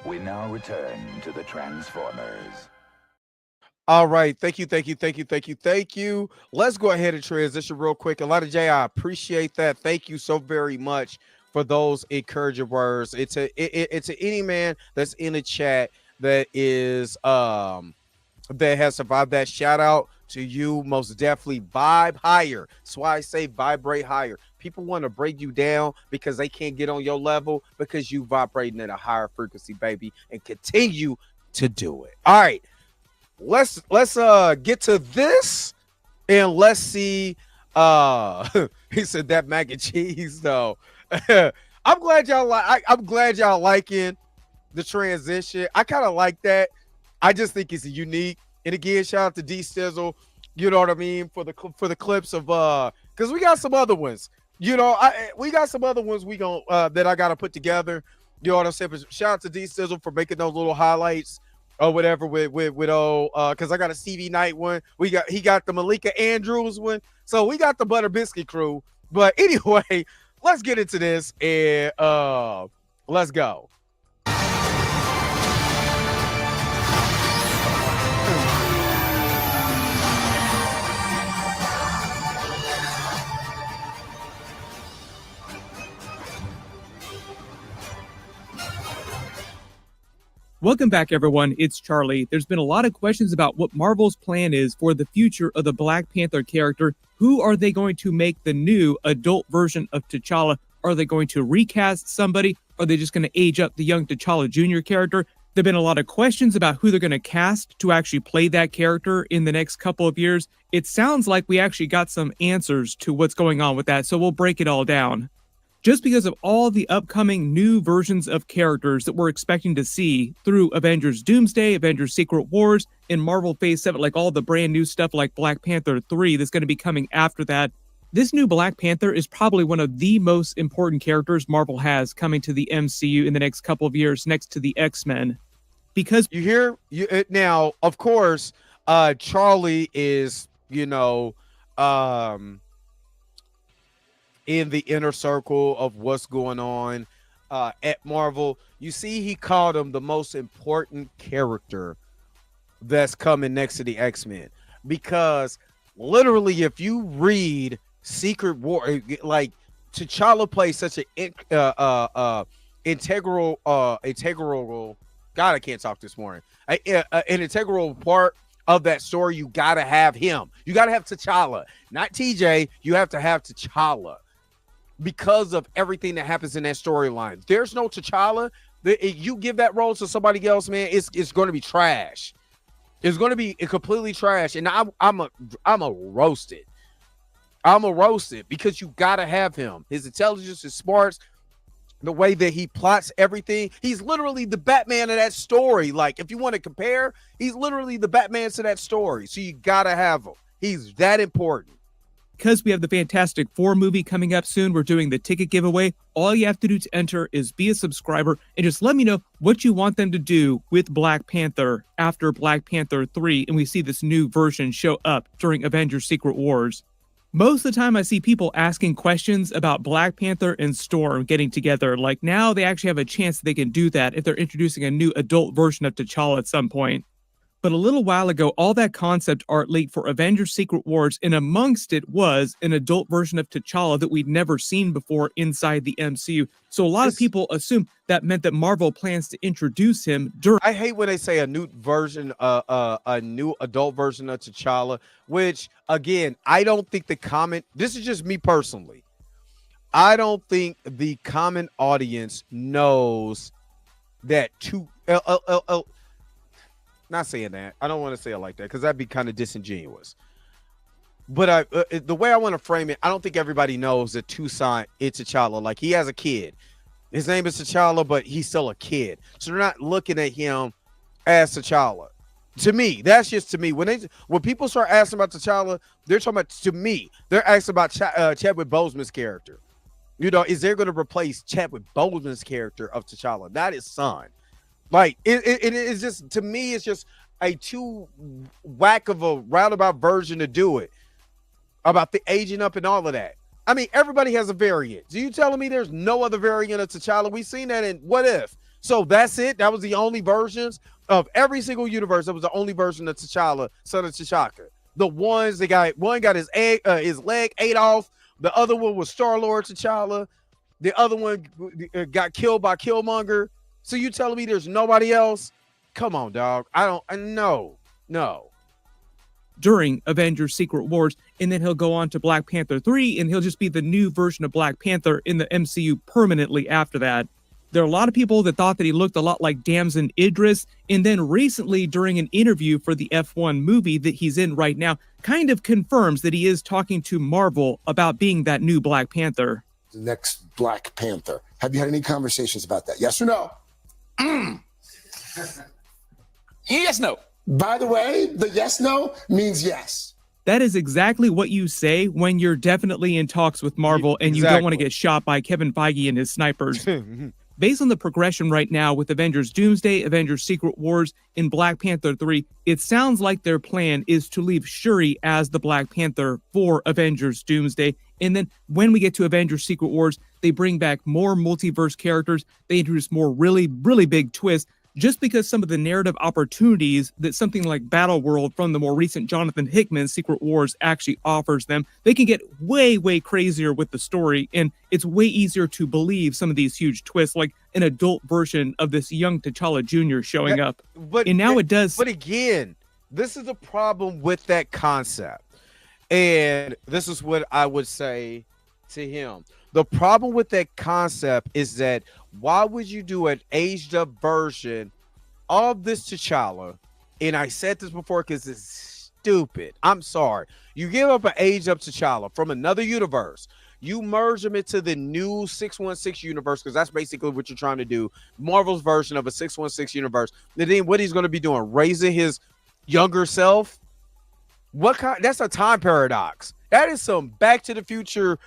We now return to the Transformers. All right. Thank you. Let's go ahead and transition real quick. A lot of Jay, I appreciate that. Thank you so very much for those encouraging words. It's a any man that's in the chat that is that has survived that. Shout out to you. Most definitely vibe higher. That's why I say vibrate higher. People want to break you down because they can't get on your level because you vibrating at a higher frequency, baby, and continue to do it. All right. Let's get to this and let's see. He said that mac and cheese though. I'm glad y'all liking the transition. I kind of like that. I just think it's unique. And again, shout out to D Sizzle, you know what I mean, for the clips of because we got some other ones. We got some other ones we gonna that I gotta put together. You know what I'm saying? But shout out to D Sizzle for making those little highlights or whatever with because I got a CV Knight one. He got the Malika Andrews one. So we got the Butter Biscuit crew. But anyway, let's get into this and let's go. Welcome back, everyone. It's Charlie. There's been a lot of questions about what Marvel's plan is for the future of the Black Panther character. Who are they going to make the new adult version of T'Challa? Are they going to recast somebody? Are they just going to age up the young T'Challa Jr. character? There have been a lot of questions about who they're going to cast to actually play that character in the next couple of years. It sounds like we actually got some answers to what's going on with that, so we'll break it all down. Just because of all the upcoming new versions of characters that we're expecting to see through Avengers Doomsday, Avengers Secret Wars, and Marvel Phase 7, like all the brand new stuff like Black Panther 3 that's going to be coming after that, this new Black Panther is probably one of the most important characters Marvel has coming to the MCU in the next couple of years, next to the X-Men. Because you hear now, of course, Charlie is, in the inner circle of what's going on at Marvel. You see, he called him the most important character that's coming next to the X-Men, because literally, if you read Secret War, like T'Challa plays such an integral. God, I can't talk this morning. An integral part of that story. You gotta have him. You gotta have T'Challa, not TJ. You have to have T'Challa, because of everything that happens in that storyline. There's no T'Challa. You give that role to somebody else, man, it's going to be trash. It's going to be completely trash. And I'm a roasted. I'm a roasted because you got to have him. His intelligence, his smarts, the way that he plots everything. He's literally the Batman of that story. Like, if you want to compare, he's literally the Batman to that story. So you got to have him. He's that important. Because we have the Fantastic Four movie coming up soon, we're doing the ticket giveaway. All you have to do to enter is be a subscriber and just let me know what you want them to do with Black Panther after Black Panther 3 and we see this new version show up during Avengers Secret Wars. Most of the time I see people asking questions about Black Panther and Storm getting together. Like now they actually have a chance that they can do that if they're introducing a new adult version of T'Challa at some point. But a little while ago, all that concept art leaked for Avengers Secret Wars, and amongst it was an adult version of T'Challa that we'd never seen before inside the MCU. So a lot of people assume that meant that Marvel plans to introduce him during. I hate when they say a new version, a new adult version of T'Challa, which again, I don't think this is just me personally. I don't think the common audience knows that not saying that. I don't want to say it like that because that'd be kind of disingenuous. But the way I want to frame it, I don't think everybody knows that Toussaint is T'Challa. Like he has a kid. His name is T'Challa, but he's still a kid. So they're not looking at him as T'Challa. To me, that's just to me. When people start asking about T'Challa, they're talking about, to me, they're asking about Chadwick Boseman's character. You know, is they're going to replace Chadwick Boseman's character of T'Challa, not his son. Like it is just, to me, it's just a too whack of a roundabout version to do it about the aging up and all of that. I mean, everybody has a variant. So you telling me there's no other variant of T'Challa? We've seen that in What If. So that's it. That was the only versions of every single universe. That was the only version of T'Challa, son of T'Chaka. The ones that got his leg ate off. The other one was Star-Lord T'Challa. The other one got killed by Killmonger. So you telling me there's nobody else? Come on, dog. No. During Avengers Secret Wars, and then he'll go on to Black Panther 3, and he'll just be the new version of Black Panther in the MCU permanently after that. There are a lot of people that thought that he looked a lot like Damson Idris, and then recently during an interview for the F1 movie that he's in right now, kind of confirms that he is talking to Marvel about being that new Black Panther. The next Black Panther. Have you had any conversations about that? Yes or no? Yes, no. By the way, the yes, no means yes. That is exactly what you say when you're definitely in talks with Marvel and you don't want to get shot by Kevin Feige and his snipers. Based on the progression right now with Avengers Doomsday, Avengers Secret Wars, and Black Panther 3, it sounds like their plan is to leave Shuri as the Black Panther for Avengers Doomsday. And then when we get to Avengers Secret Wars, they bring back more multiverse characters. They introduce more really, really big twists, just because some of the narrative opportunities that something like Battle World from the more recent Jonathan Hickman Secret Wars actually offers them, they can get way, way crazier with the story, and it's way easier to believe some of these huge twists, like an adult version of this young T'Challa Jr. showing up. And now it does. But again, this is a problem with that concept. And this is what I would say to him. The problem with that concept is that why would you do an aged up version of this T'Challa? And I said this before because it's stupid. I'm sorry. You give up an aged up T'Challa from another universe. You merge him into the new 616 universe, because that's basically what you're trying to do. Marvel's version of a 616 universe. And then what he's going to be doing, raising his younger self. What kind? That's a time paradox. That is some Back to the Future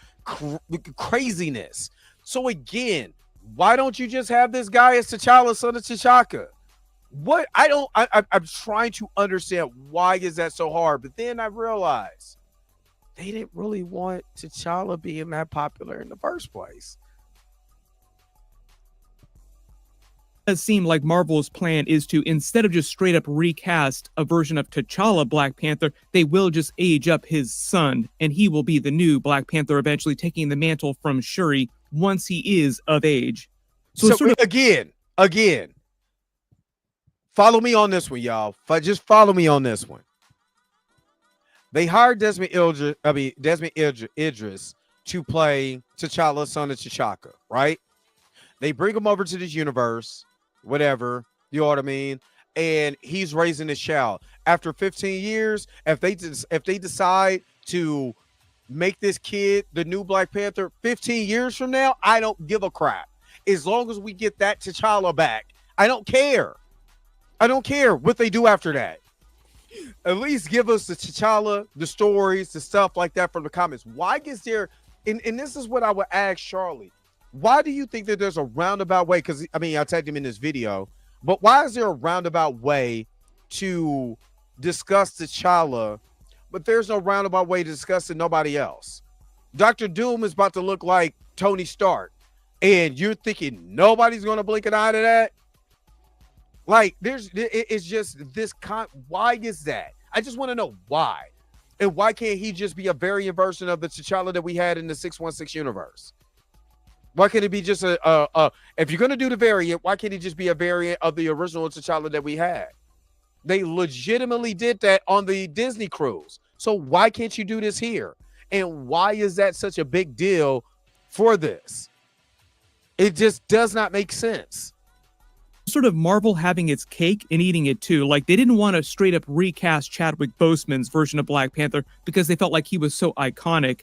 craziness. So again, why don't you just have this guy as T'Challa, son of T'Chaka? What? I'm trying to understand why is that so hard, but then I realized they didn't really want T'Challa being that popular in the first place. It does seem like Marvel's plan is to, instead of just straight up recast a version of T'Challa Black Panther, they will just age up his son, and he will be the new Black Panther, eventually taking the mantle from Shuri once he is of age. So sort of, again, follow me on this one, y'all. Just follow me on this one. They hired Desmond Idris to play T'Challa, son of T'Chaka, right? They bring him over to this universe, whatever, you know what I mean? And he's raising his child. After 15 years, if they decide to make this kid the new Black Panther 15 years from now, I don't give a crap. As long as we get that T'Challa back, I don't care. I don't care what they do after that. At least give us the T'Challa, the stories, the stuff like that from the comics. Why is there, and this is what I would ask Charlie, why do you think that there's a roundabout way? Because, I mean, I tagged him in this video, but why is there a roundabout way to discuss T'Challa but there's no roundabout way to discuss it. Nobody else. Dr. Doom is about to look like Tony Stark, and you're thinking nobody's going to blink an eye to that? Like, it's just this why is that? I just want to know why. And why can't he just be a variant version of the T'Challa that we had in the 616 universe? Why can't it be just if you're going to do the variant, why can't he just be a variant of the original T'Challa that we had? They legitimately did that on the Disney cruise. So why can't you do this here? And why is that such a big deal for this? It just does not make sense. Sort of Marvel having its cake and eating it too. Like, they didn't want to straight up recast Chadwick Boseman's version of Black Panther because they felt like he was so iconic.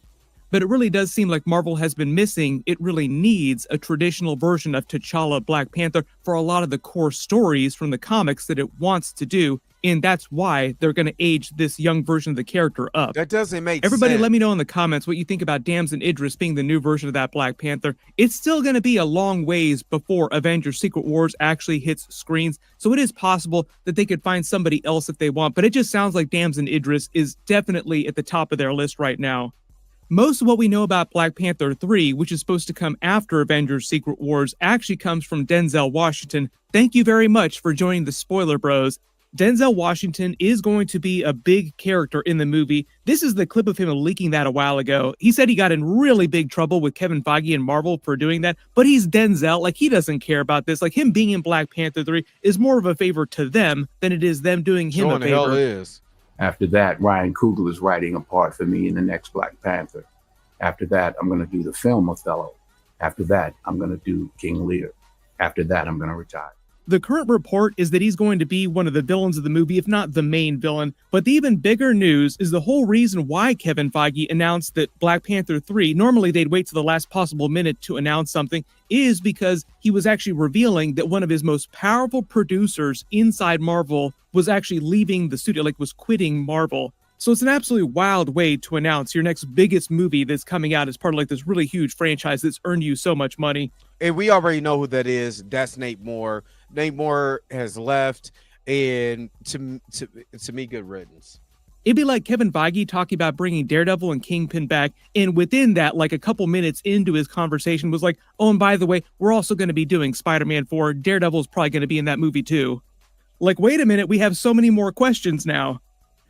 But it really does seem like Marvel has been missing. It really needs a traditional version of T'Challa Black Panther for a lot of the core stories from the comics that it wants to do. And that's why they're going to age this young version of the character up. That doesn't make Everybody sense. let me know in the comments what you think about Damson Idris being the new version of that Black Panther. It's still going to be a long ways before Avengers Secret Wars actually hits screens. So it is possible that they could find somebody else if they want. But it just sounds like Damson Idris is definitely at the top of their list right now. Most of what we know about Black Panther 3, which is supposed to come after Avengers Secret Wars, actually comes from Denzel Washington. Thank you very much for joining the Spoiler Bros. Denzel Washington is going to be a big character in the movie. This is the clip of him leaking that a while ago. He said he got in really big trouble with Kevin Feige and Marvel for doing that, but he's Denzel. Like, he doesn't care about this. Like, him being in Black Panther 3 is more of a favor to them than it is them doing him a favor. Hell is. After that, Ryan Coogler is writing a part for me in the next Black Panther. After that, I'm going to do the film Othello. After that, I'm going to do King Lear. After that, I'm going to retire. The current report is that he's going to be one of the villains of the movie, if not the main villain. But the even bigger news is the whole reason why Kevin Feige announced that Black Panther 3, normally they'd wait to the last possible minute to announce something, is because he was actually revealing that one of his most powerful producers inside Marvel was actually leaving the studio, like was quitting Marvel. So it's an absolutely wild way to announce your next biggest movie that's coming out as part of like this really huge franchise that's earned you so much money. And we already know who that is. That's Nate Moore. Nate Moore has left, and to me, good riddance. It'd be like Kevin Feige talking about bringing Daredevil and Kingpin back, and within that, like a couple minutes into his conversation was like, oh, and by the way, we're also going to be doing Spider-Man 4. Daredevil's probably going to be in that movie too. Like, wait a minute, we have so many more questions now.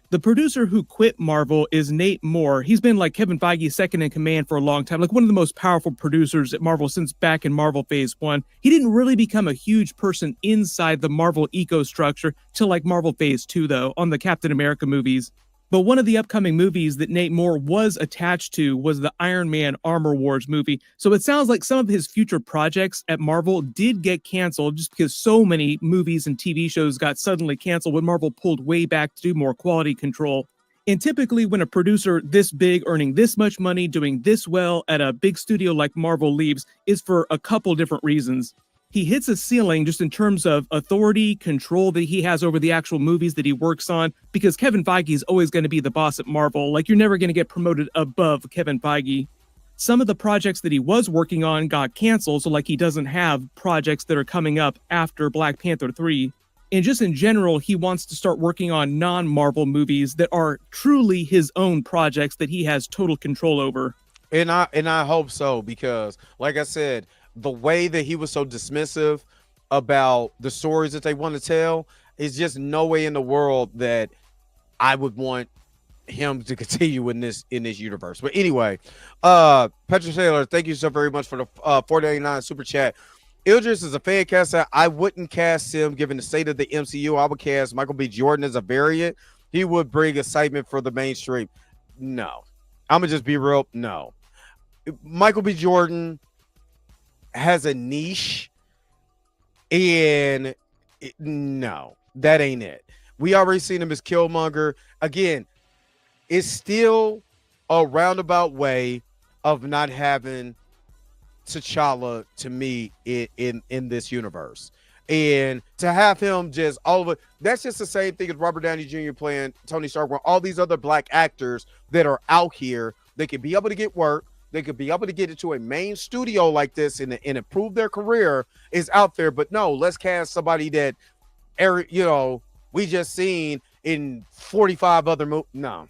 The producer who quit Marvel is Nate Moore. He's been like Kevin Feige's second in command for a long time, like one of the most powerful producers at Marvel since back in Marvel Phase 1. He didn't really become a huge person inside the Marvel eco-structure till like Marvel Phase 2, though, on the Captain America movies. But one of the upcoming movies that Nate Moore was attached to was the Iron Man Armor Wars movie. So it sounds like some of his future projects at Marvel did get canceled just because so many movies and TV shows got suddenly canceled when Marvel pulled way back to do more quality control. And typically when a producer this big, earning this much money, doing this well at a big studio like Marvel leaves is for a couple different reasons. He hits a ceiling just in terms of authority, control that he has over the actual movies that he works on, because Kevin Feige is always going to be the boss at Marvel. Like, you're never going to get promoted above Kevin Feige. Some of the projects that he was working on got canceled, so like he doesn't have projects that are coming up after Black Panther 3. And just in general, he wants to start working on non-Marvel movies that are truly his own projects that he has total control over. And I hope so, because like I said, the way that he was so dismissive about the stories that they want to tell is just no way in the world that I would want him to continue in this universe. But anyway, Petra Taylor, thank you so very much for the $4.99 super chat. Idris is a fan caster. I wouldn't cast him given the state of the MCU. I would cast Michael B. Jordan as a variant. He would bring excitement for the mainstream. No, I'm gonna just be real. No, Michael B. Jordan has a niche, and no, that ain't it. We already seen him as Killmonger. Again, it's still a roundabout way of not having T'Challa to me in this universe. And to have him just all of it, that's just the same thing as Robert Downey Jr. playing Tony Stark, where all these other black actors that are out here, they can be able to get work. They could be able to get into a main studio like this and improve their career is out there. But no, let's cast somebody that, we just seen in 45 other movies. No,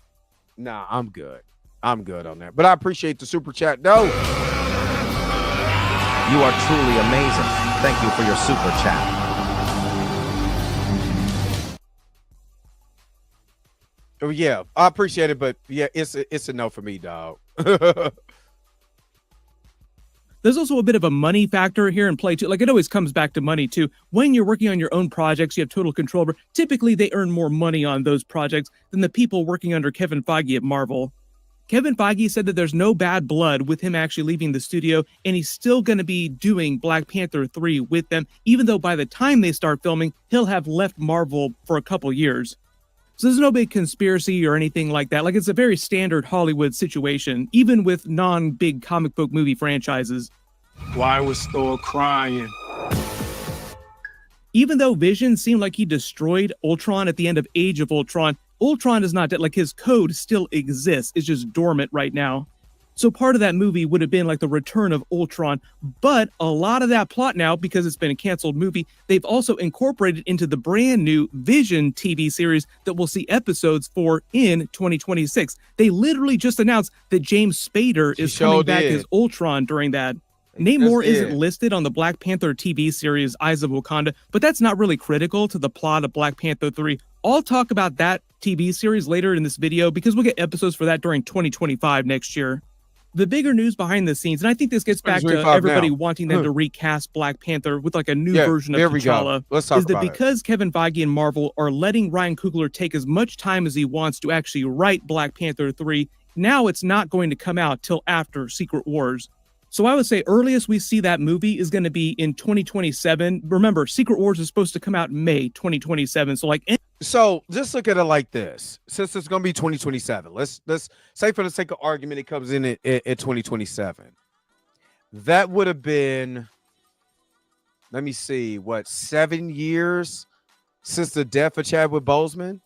Nah, I'm good. I'm good on that. But I appreciate the super chat, though. You are truly amazing. Thank you for your super chat. Oh yeah, I appreciate it, but yeah, it's a no for me, dog. There's also a bit of a money factor here in play too. Like, it always comes back to money too. When you're working on your own projects, you have total control over. Typically, they earn more money on those projects than the people working under Kevin Feige at Marvel. Kevin Feige said that there's no bad blood with him actually leaving the studio, and he's still going to be doing Black Panther 3 with them, even though by the time they start filming, he'll have left Marvel for a couple years. So there's no big conspiracy or anything like that. Like, it's a very standard Hollywood situation, even with non-big comic book movie franchises. Why was Thor crying? Even though Vision seemed like he destroyed Ultron at the end of Age of Ultron, Ultron is not dead. Like, his code still exists. It's just dormant right now. So part of that movie would have been like the return of Ultron, but a lot of that plot now, because it's been a canceled movie, they've also incorporated into the brand new Vision TV series that we'll see episodes for in 2026. They literally just announced that James Spader is coming back as Ultron during that. Namor isn't listed on the Black Panther TV series Eyes of Wakanda, but that's not really critical to the plot of Black Panther 3. I'll talk about that TV series later in this video because we'll get episodes for that during 2025 next year. The bigger news behind the scenes, and I think this gets back to everybody wanting them to recast Black Panther with like a new version of T'Challa, is that because Kevin Feige and Marvel are letting Ryan Coogler take as much time as he wants to actually write Black Panther 3, now it's not going to come out till after Secret Wars. So I would say earliest we see that movie is going to be in 2027. Remember, Secret Wars is supposed to come out in May 2027. So just look at it like this. Since it's going to be 2027, let's say for the sake of argument, it comes in at 2027. That would have been, let me see, what, 7 years since the death of Chadwick Boseman?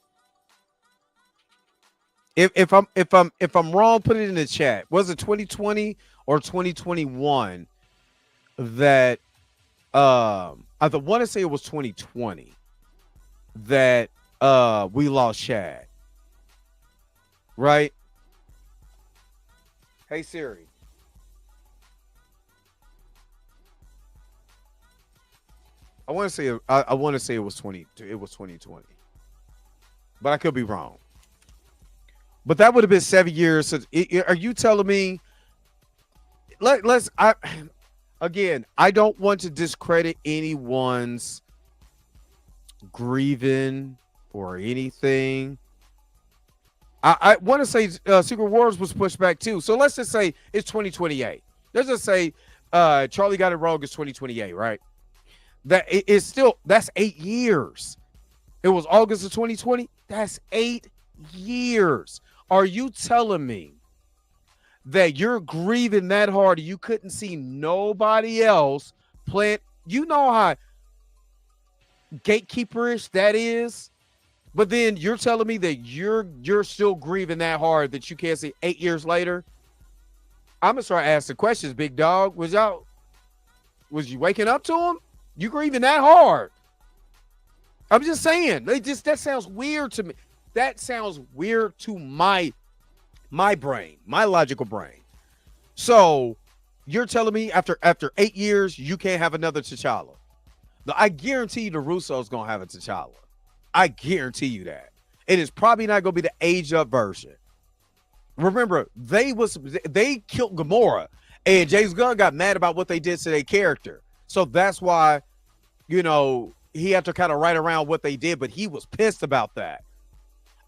If I'm wrong, put it in the chat. Was it 2020 or 2021 that I want to say it was 2020 that we lost Chad, right? Hey Siri, I want to say it was 2020, but I could be wrong. But that would have been 7 years since. Are you telling me? I don't want to discredit anyone's grieving or anything. I want to say Secret Wars was pushed back too. So let's just say it's 2028. Let's just say Charlie got it wrong. It's 2028, right? That's 8 years. It was August of 2020. That's 8 years. Are you telling me that you're grieving that hard you couldn't see nobody else playing? You know how gatekeeperish that is, but then you're telling me that you're still grieving that hard that you can't see 8 years later? I'm gonna start asking questions, big dog. Was you waking up to him? You grieving that hard? I'm just saying. That sounds weird to me. That sounds weird to my brain, my logical brain. So you're telling me after 8 years, you can't have another T'Challa? No, I guarantee you the Russo's going to have a T'Challa. I guarantee you that. It is probably not going to be the aged up version. Remember, they killed Gamora, and James Gunn got mad about what they did to their character. So that's why, he had to kind of write around what they did, but he was pissed about that.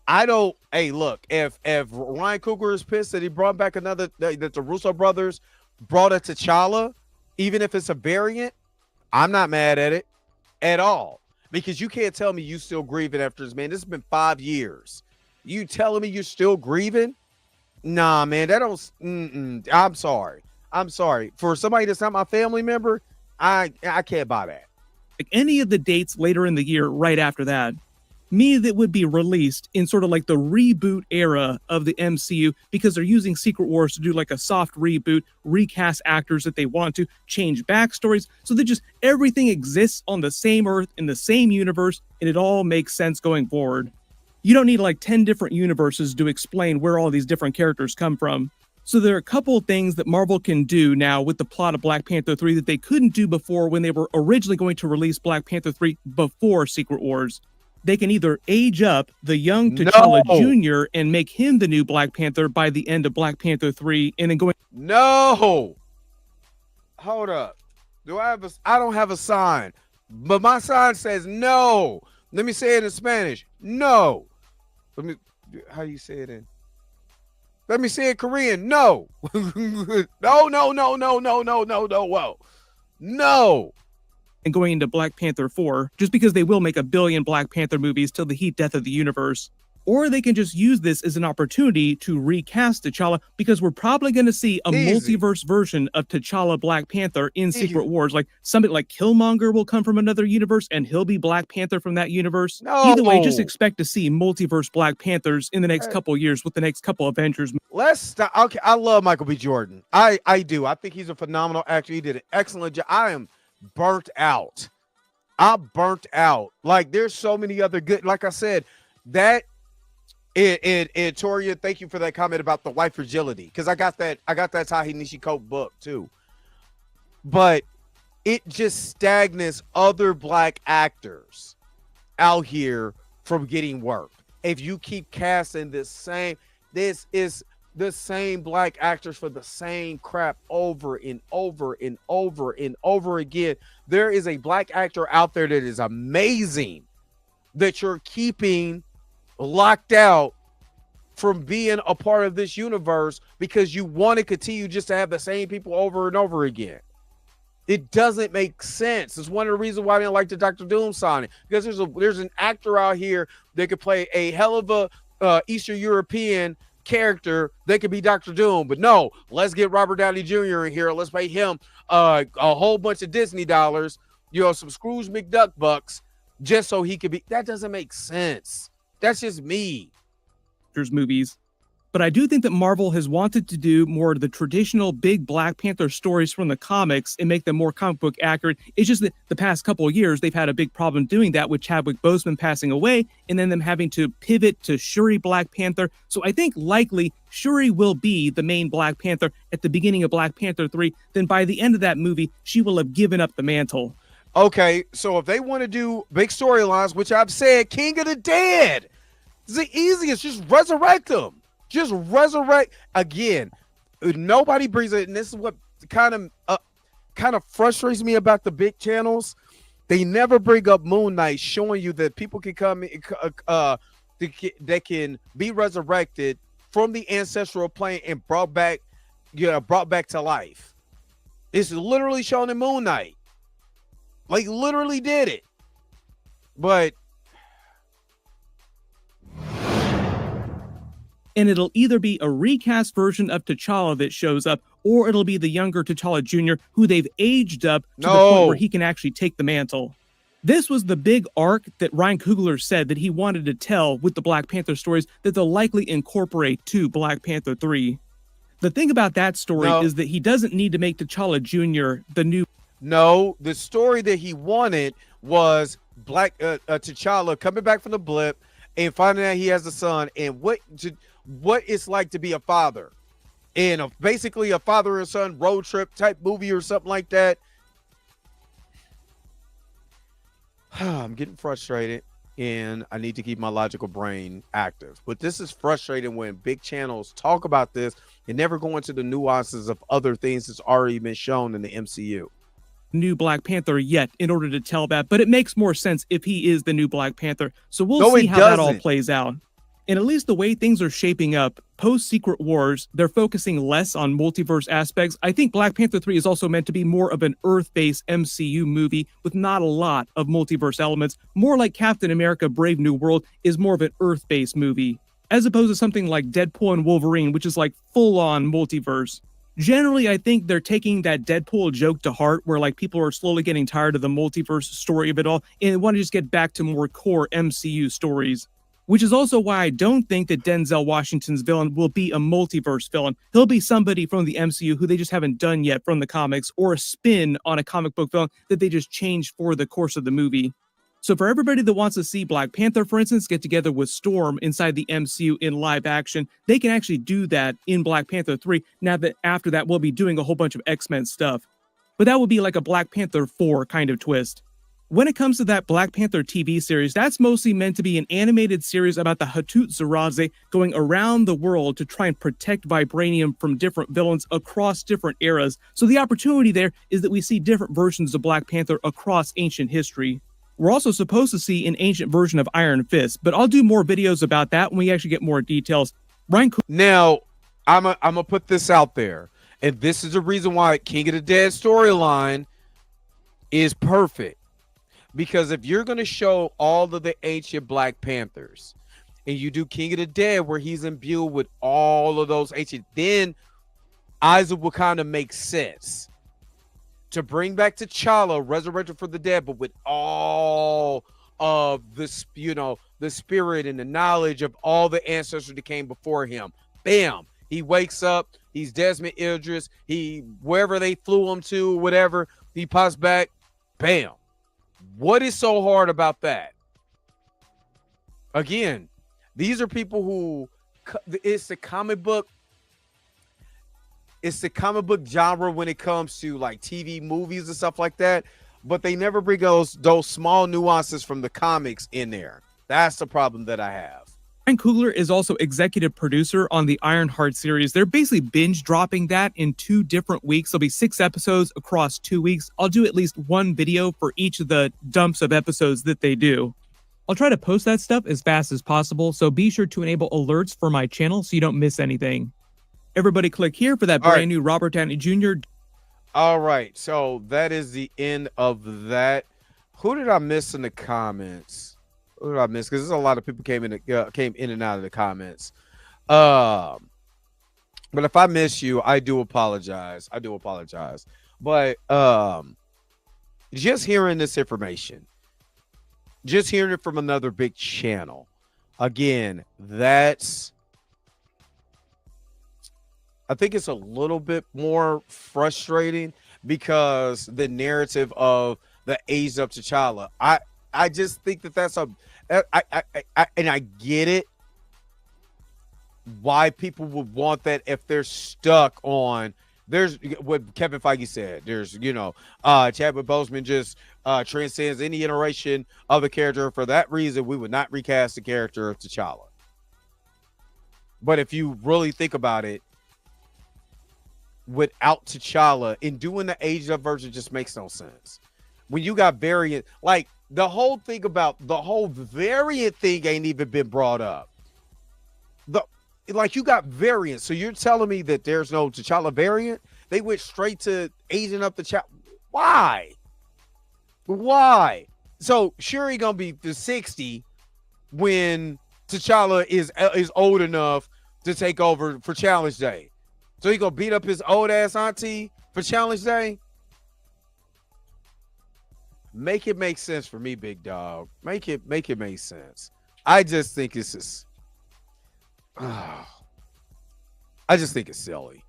Hey, look, if Ryan Coogler is pissed that he brought back that the Russo brothers brought a T'Challa, even if it's a variant, I'm not mad at it at all. Because you can't tell me you still grieving after this, man. This has been 5 years. You telling me you're still grieving? Nah, man, that don't. I'm sorry. For somebody that's not my family member, I can't buy that. Like any of the dates later in the year, right after that, that would be released in sort of like the reboot era of the MCU, because they're using Secret Wars to do like a soft reboot, recast actors that they want to, change backstories, so that just everything exists on the same Earth in the same universe, and it all makes sense going forward. You don't need like 10 different universes to explain where all these different characters come from. So there are a couple of things that Marvel can do now with the plot of Black Panther 3 that they couldn't do before when they were originally going to release Black Panther 3 before Secret Wars. They can either age up the young T'Challa Jr. and make him the new Black Panther by the end of Black Panther 3 and then going... No! Hold up. I don't have a sign, but my sign says no. Let me say it in Spanish. No. How you say it in? Let me say it Korean. No. No. Whoa. No. And going into Black Panther 4, just because they will make 1 billion Black Panther movies till the heat death of the universe. Or they can just use this as an opportunity to recast T'Challa, because we're probably going to see a multiverse version of T'Challa Black Panther in Secret Wars. Like somebody like Killmonger will come from another universe and he'll be Black Panther from that universe. No. Either way, just expect to see multiverse Black Panthers in the next couple years with the next couple Avengers. Let's stop. Okay, I love Michael B. Jordan. I do. I think he's a phenomenal actor. He did an excellent job. I am burnt out. I'm burnt out. Like there's so many other good, like I said, that and Toria, thank you for that comment about the white fragility, because I got that Tahi Nishikote book too. But it just stagnates other Black actors out here from getting work. If you keep casting this is the same Black actors for the same crap over and over and over and over again. There is a Black actor out there that is amazing that you're keeping locked out from being a part of this universe because you want to continue just to have the same people over and over again. It doesn't make sense. It's one of the reasons why I didn't like the Dr. Doom signing, because there's an actor out here that could play a hell of a Eastern European character that could be Dr. Doom, but no, let's get Robert Downey Jr. in here. Let's pay him a whole bunch of Disney dollars, some Scrooge McDuck bucks, just so he could be. That doesn't make sense. That's just me. Movies. But I do think that Marvel has wanted to do more of the traditional big Black Panther stories from the comics and make them more comic book accurate. It's just that the past couple of years, they've had a big problem doing that with Chadwick Boseman passing away and then them having to pivot to Shuri Black Panther. So I think likely Shuri will be the main Black Panther at the beginning of Black Panther 3. Then by the end of that movie, she will have given up the mantle. Okay, so if they want to do big storylines, which I've said, King of the Dead, it's the easiest. Just resurrect them. Just resurrect again. Nobody brings it, and this is what kind of frustrates me about the big channels. They never bring up Moon Knight, showing you that people can come, that can be resurrected from the ancestral plane and brought back to life. It's literally shown in Moon Knight. Like literally did it, but. And it'll either be a recast version of T'Challa that shows up, or it'll be the younger T'Challa Jr., who they've aged up to the point where he can actually take the mantle. This was the big arc that Ryan Coogler said that he wanted to tell with the Black Panther stories that they'll likely incorporate to Black Panther 3. The thing about that story is that he doesn't need to make T'Challa Jr. the new... No, the story that he wanted was T'Challa coming back from the blip and finding out he has a son and what it's like to be a father, and basically a father and son road trip type movie or something like that. I'm getting frustrated, and I need to keep my logical brain active. But this is frustrating when big channels talk about this and never go into the nuances of other things that's already been shown in the MCU. New Black Panther yet in order to tell that, but it makes more sense if he is the new Black Panther. So we'll see how that all plays out. And at least the way things are shaping up, post-Secret Wars, they're focusing less on multiverse aspects. I think Black Panther 3 is also meant to be more of an Earth-based MCU movie with not a lot of multiverse elements. More like Captain America Brave New World is more of an Earth-based movie, as opposed to something like Deadpool and Wolverine, which is like full-on multiverse. Generally, I think they're taking that Deadpool joke to heart, where like people are slowly getting tired of the multiverse story of it all and want to just get back to more core MCU stories. Which is also why I don't think that Denzel Washington's villain will be a multiverse villain. He'll be somebody from the MCU who they just haven't done yet from the comics, or a spin on a comic book villain that they just changed for the course of the movie. So for everybody that wants to see Black Panther, for instance, get together with Storm inside the MCU in live action, they can actually do that in Black Panther 3. Now that after that, we'll be doing a whole bunch of X-Men stuff. But that would be like a Black Panther 4 kind of twist. When it comes to that Black Panther TV series, that's mostly meant to be an animated series about the Hatut Zeraze going around the world to try and protect Vibranium from different villains across different eras. So the opportunity there is that we see different versions of Black Panther across ancient history. We're also supposed to see an ancient version of Iron Fist, but I'll do more videos about that when we actually get more details. Now, I'm gonna put this out there, and this is the reason why King of the Dead storyline is perfect. Because if you're going to show all of the ancient Black Panthers and you do King of the Dead where he's imbued with all of those ancient, then Isaac will kind of make sense to bring back T'Challa, resurrected from the dead, but with all of this, the spirit and the knowledge of all the ancestors that came before him. Bam. He wakes up. He's Desmond Idris. Wherever they flew him to, whatever, he pops back. Bam. What is so hard about that? Again, these are people who it's the comic book genre when it comes to like TV movies and stuff like that, but they never bring those small nuances from the comics in there. That's the problem that I have. Ryan Coogler is also executive producer on the Ironheart series. They're basically binge dropping that in 2 different weeks. There'll be 6 episodes across 2 weeks. I'll do at least 1 video for each of the dumps of episodes that they do. I'll try to post that stuff as fast as possible, so be sure to enable alerts for my channel so you don't miss anything. Everybody click here for that brand new Robert Downey Jr. All right, so that is the end of that. Who did I miss in the comments? Who did I miss? Because there's a lot of people came in and out of the comments. But if I miss you, I do apologize. But just hearing this information, just hearing it from another big channel, again, I think it's a little bit more frustrating because the narrative of the age of T'Challa. I just think that's and I get it why people would want that if they're stuck on there's what Kevin Feige said. There's Chadwick Boseman just transcends any iteration of the character. For that reason, we would not recast the character of T'Challa. But if you really think about it, without T'Challa, in doing the aged up version just makes no sense. When you got variant, like the whole thing about the whole variant thing ain't even been brought up. You got variants, so you're telling me that there's no T'Challa variant? They went straight to aging up T'Challa. Why? So Shuri gonna be the 60 when T'Challa is old enough to take over for Challenge Day. So he gonna beat up his old ass auntie for Challenge Day? Make it make sense for me, big dog. Make it make sense. I just think it's just, I just think it's silly.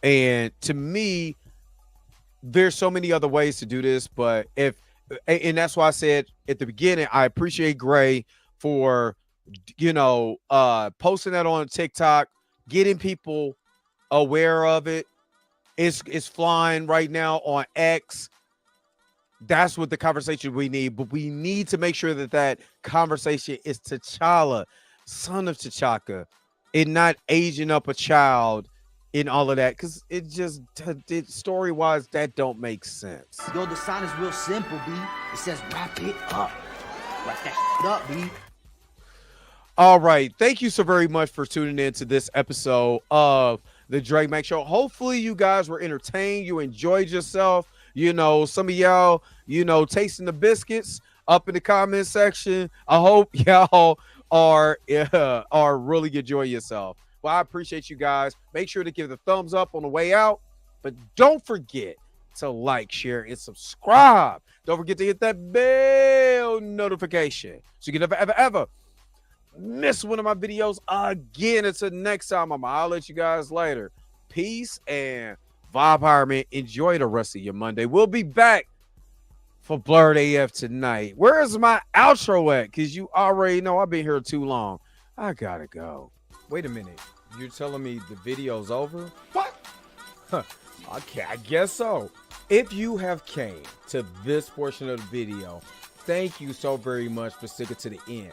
And to me, there's so many other ways to do this, but and that's why I said at the beginning, I appreciate Gray for, posting that on TikTok, getting people aware of it. It's flying right now on X. That's what the conversation we need, but we need to make sure that conversation is T'Challa, son of T'Chaka, and not aging up a child in all of that, because it just story-wise that don't make sense. Yo, the sign is real simple, B. It says wrap it up. Wrap that shit up, B. All right, thank you so very much for tuning in to this episode of the Drake Mack Show. Hopefully you guys were entertained, you enjoyed yourself. Some of y'all, tasting the biscuits up in the comment section. I hope y'all are really enjoying yourself. Well, I appreciate you guys. Make sure to give the thumbs up on the way out, but don't forget to like, share, and subscribe. Don't forget to hit that bell notification so you can ever miss one of my videos again. Until next time, I'll let you guys later. Peace and Vibe Hire, man. Enjoy the rest of your Monday. We'll be back for Blurred AF tonight. Where is my outro at? Because you already know I've been here too long. I gotta go. Wait a minute. You're telling me the video's over? What? Okay, I guess so. If you have came to this portion of the video, thank you so very much for sticking to the end.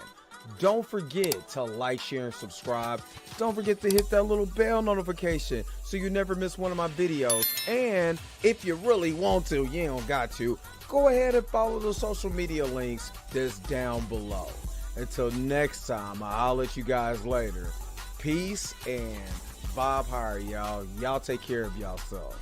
Don't forget to like, share, and subscribe. Don't forget to hit that little bell notification so you never miss one of my videos. And if you really want to, you don't got to, go ahead and follow the social media links that's down below. Until next time, I'll let you guys later. Peace and vibe higher, y'all. Y'all take care of yourself.